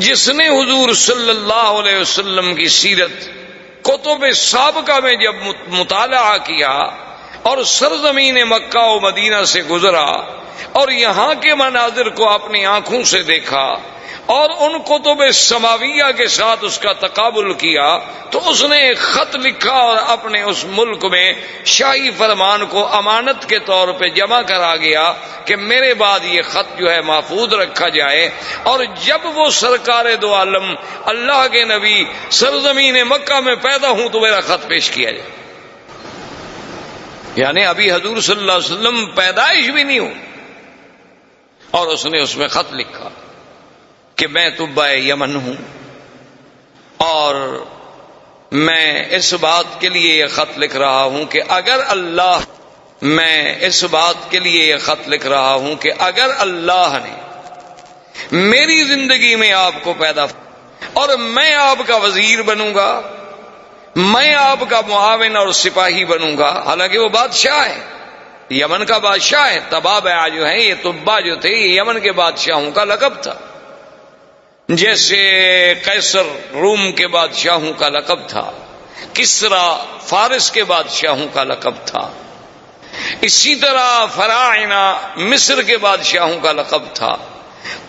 جس نے حضور صلی اللہ علیہ وسلم کی سیرت کتب سابقہ میں جب مطالعہ کیا اور سرزمین مکہ و مدینہ سے گزرا اور یہاں کے مناظر کو اپنی آنکھوں سے دیکھا اور ان کتب سماویہ کے ساتھ اس کا تقابل کیا، تو اس نے ایک خط لکھا اور اپنے اس ملک میں شاہی فرمان کو امانت کے طور پہ جمع کرا گیا کہ میرے بعد یہ خط جو ہے محفوظ رکھا جائے، اور جب وہ سرکار دو عالم اللہ کے نبی سرزمین مکہ میں پیدا ہوں تو میرا خط پیش کیا جائے۔ یعنی ابھی حضور صلی اللہ علیہ وسلم پیدائش بھی نہیں ہو، اور اس نے اس میں خط لکھا کہ میں تبع یمن ہوں، اور میں اس بات کے لیے یہ خط لکھ رہا ہوں کہ اگر اللہ نے میری زندگی میں آپ کو پیدا اور میں آپ کا وزیر بنوں گا، میں آپ کا معاون اور سپاہی بنوں گا، حالانکہ وہ بادشاہ ہے، یمن کا بادشاہ ہے۔ تبابع جو ہے، یہ تبا جو تھے، یہ یمن کے بادشاہوں کا لقب تھا، جیسے قیصر روم کے بادشاہوں کا لقب تھا، کسرا فارس کے بادشاہوں کا لقب تھا، اسی طرح فراعنہ مصر کے بادشاہوں کا لقب تھا،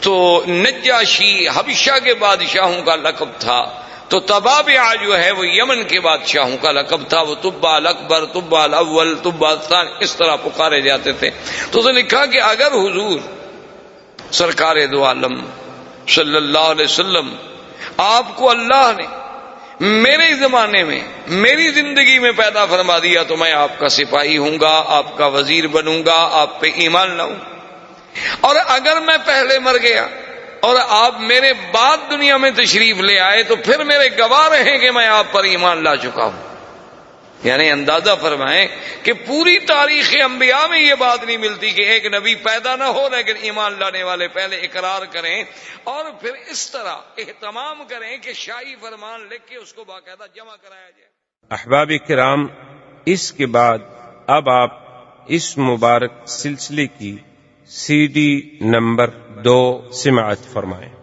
تو نجاشی حبشہ کے بادشاہوں کا لقب تھا، تو تبابع جو ہے وہ یمن کے بادشاہوں کا لقب تھا، وہ تبع الاکبر، تبع الاول، تبع الثانی، اس طرح پکارے جاتے تھے۔ تو اس نے لکھا کہ اگر حضور سرکار دو عالم صلی اللہ علیہ وسلم آپ کو اللہ نے میرے زمانے میں میری زندگی میں پیدا فرما دیا تو میں آپ کا سپاہی ہوں گا، آپ کا وزیر بنوں گا، آپ پہ ایمان لاؤں، اور اگر میں پہلے مر گیا اور آپ میرے بعد دنیا میں تشریف لے آئے تو پھر میرے گواہ رہیں کہ میں آپ پر ایمان لا چکا ہوں. یعنی اندازہ فرمائیں کہ پوری تاریخ انبیاء میں یہ بات نہیں ملتی کہ ایک نبی پیدا نہ ہو لیکن ایمان لانے والے پہلے اقرار کریں اور پھر اس طرح اہتمام کریں کہ شاہی فرمان لکھ کے اس کو باقاعدہ جمع کرایا جائے. احباب کرام، اس کے بعد اب آپ اس مبارک سلسلے کی CD نمبر 2 سماعت فرمائیں.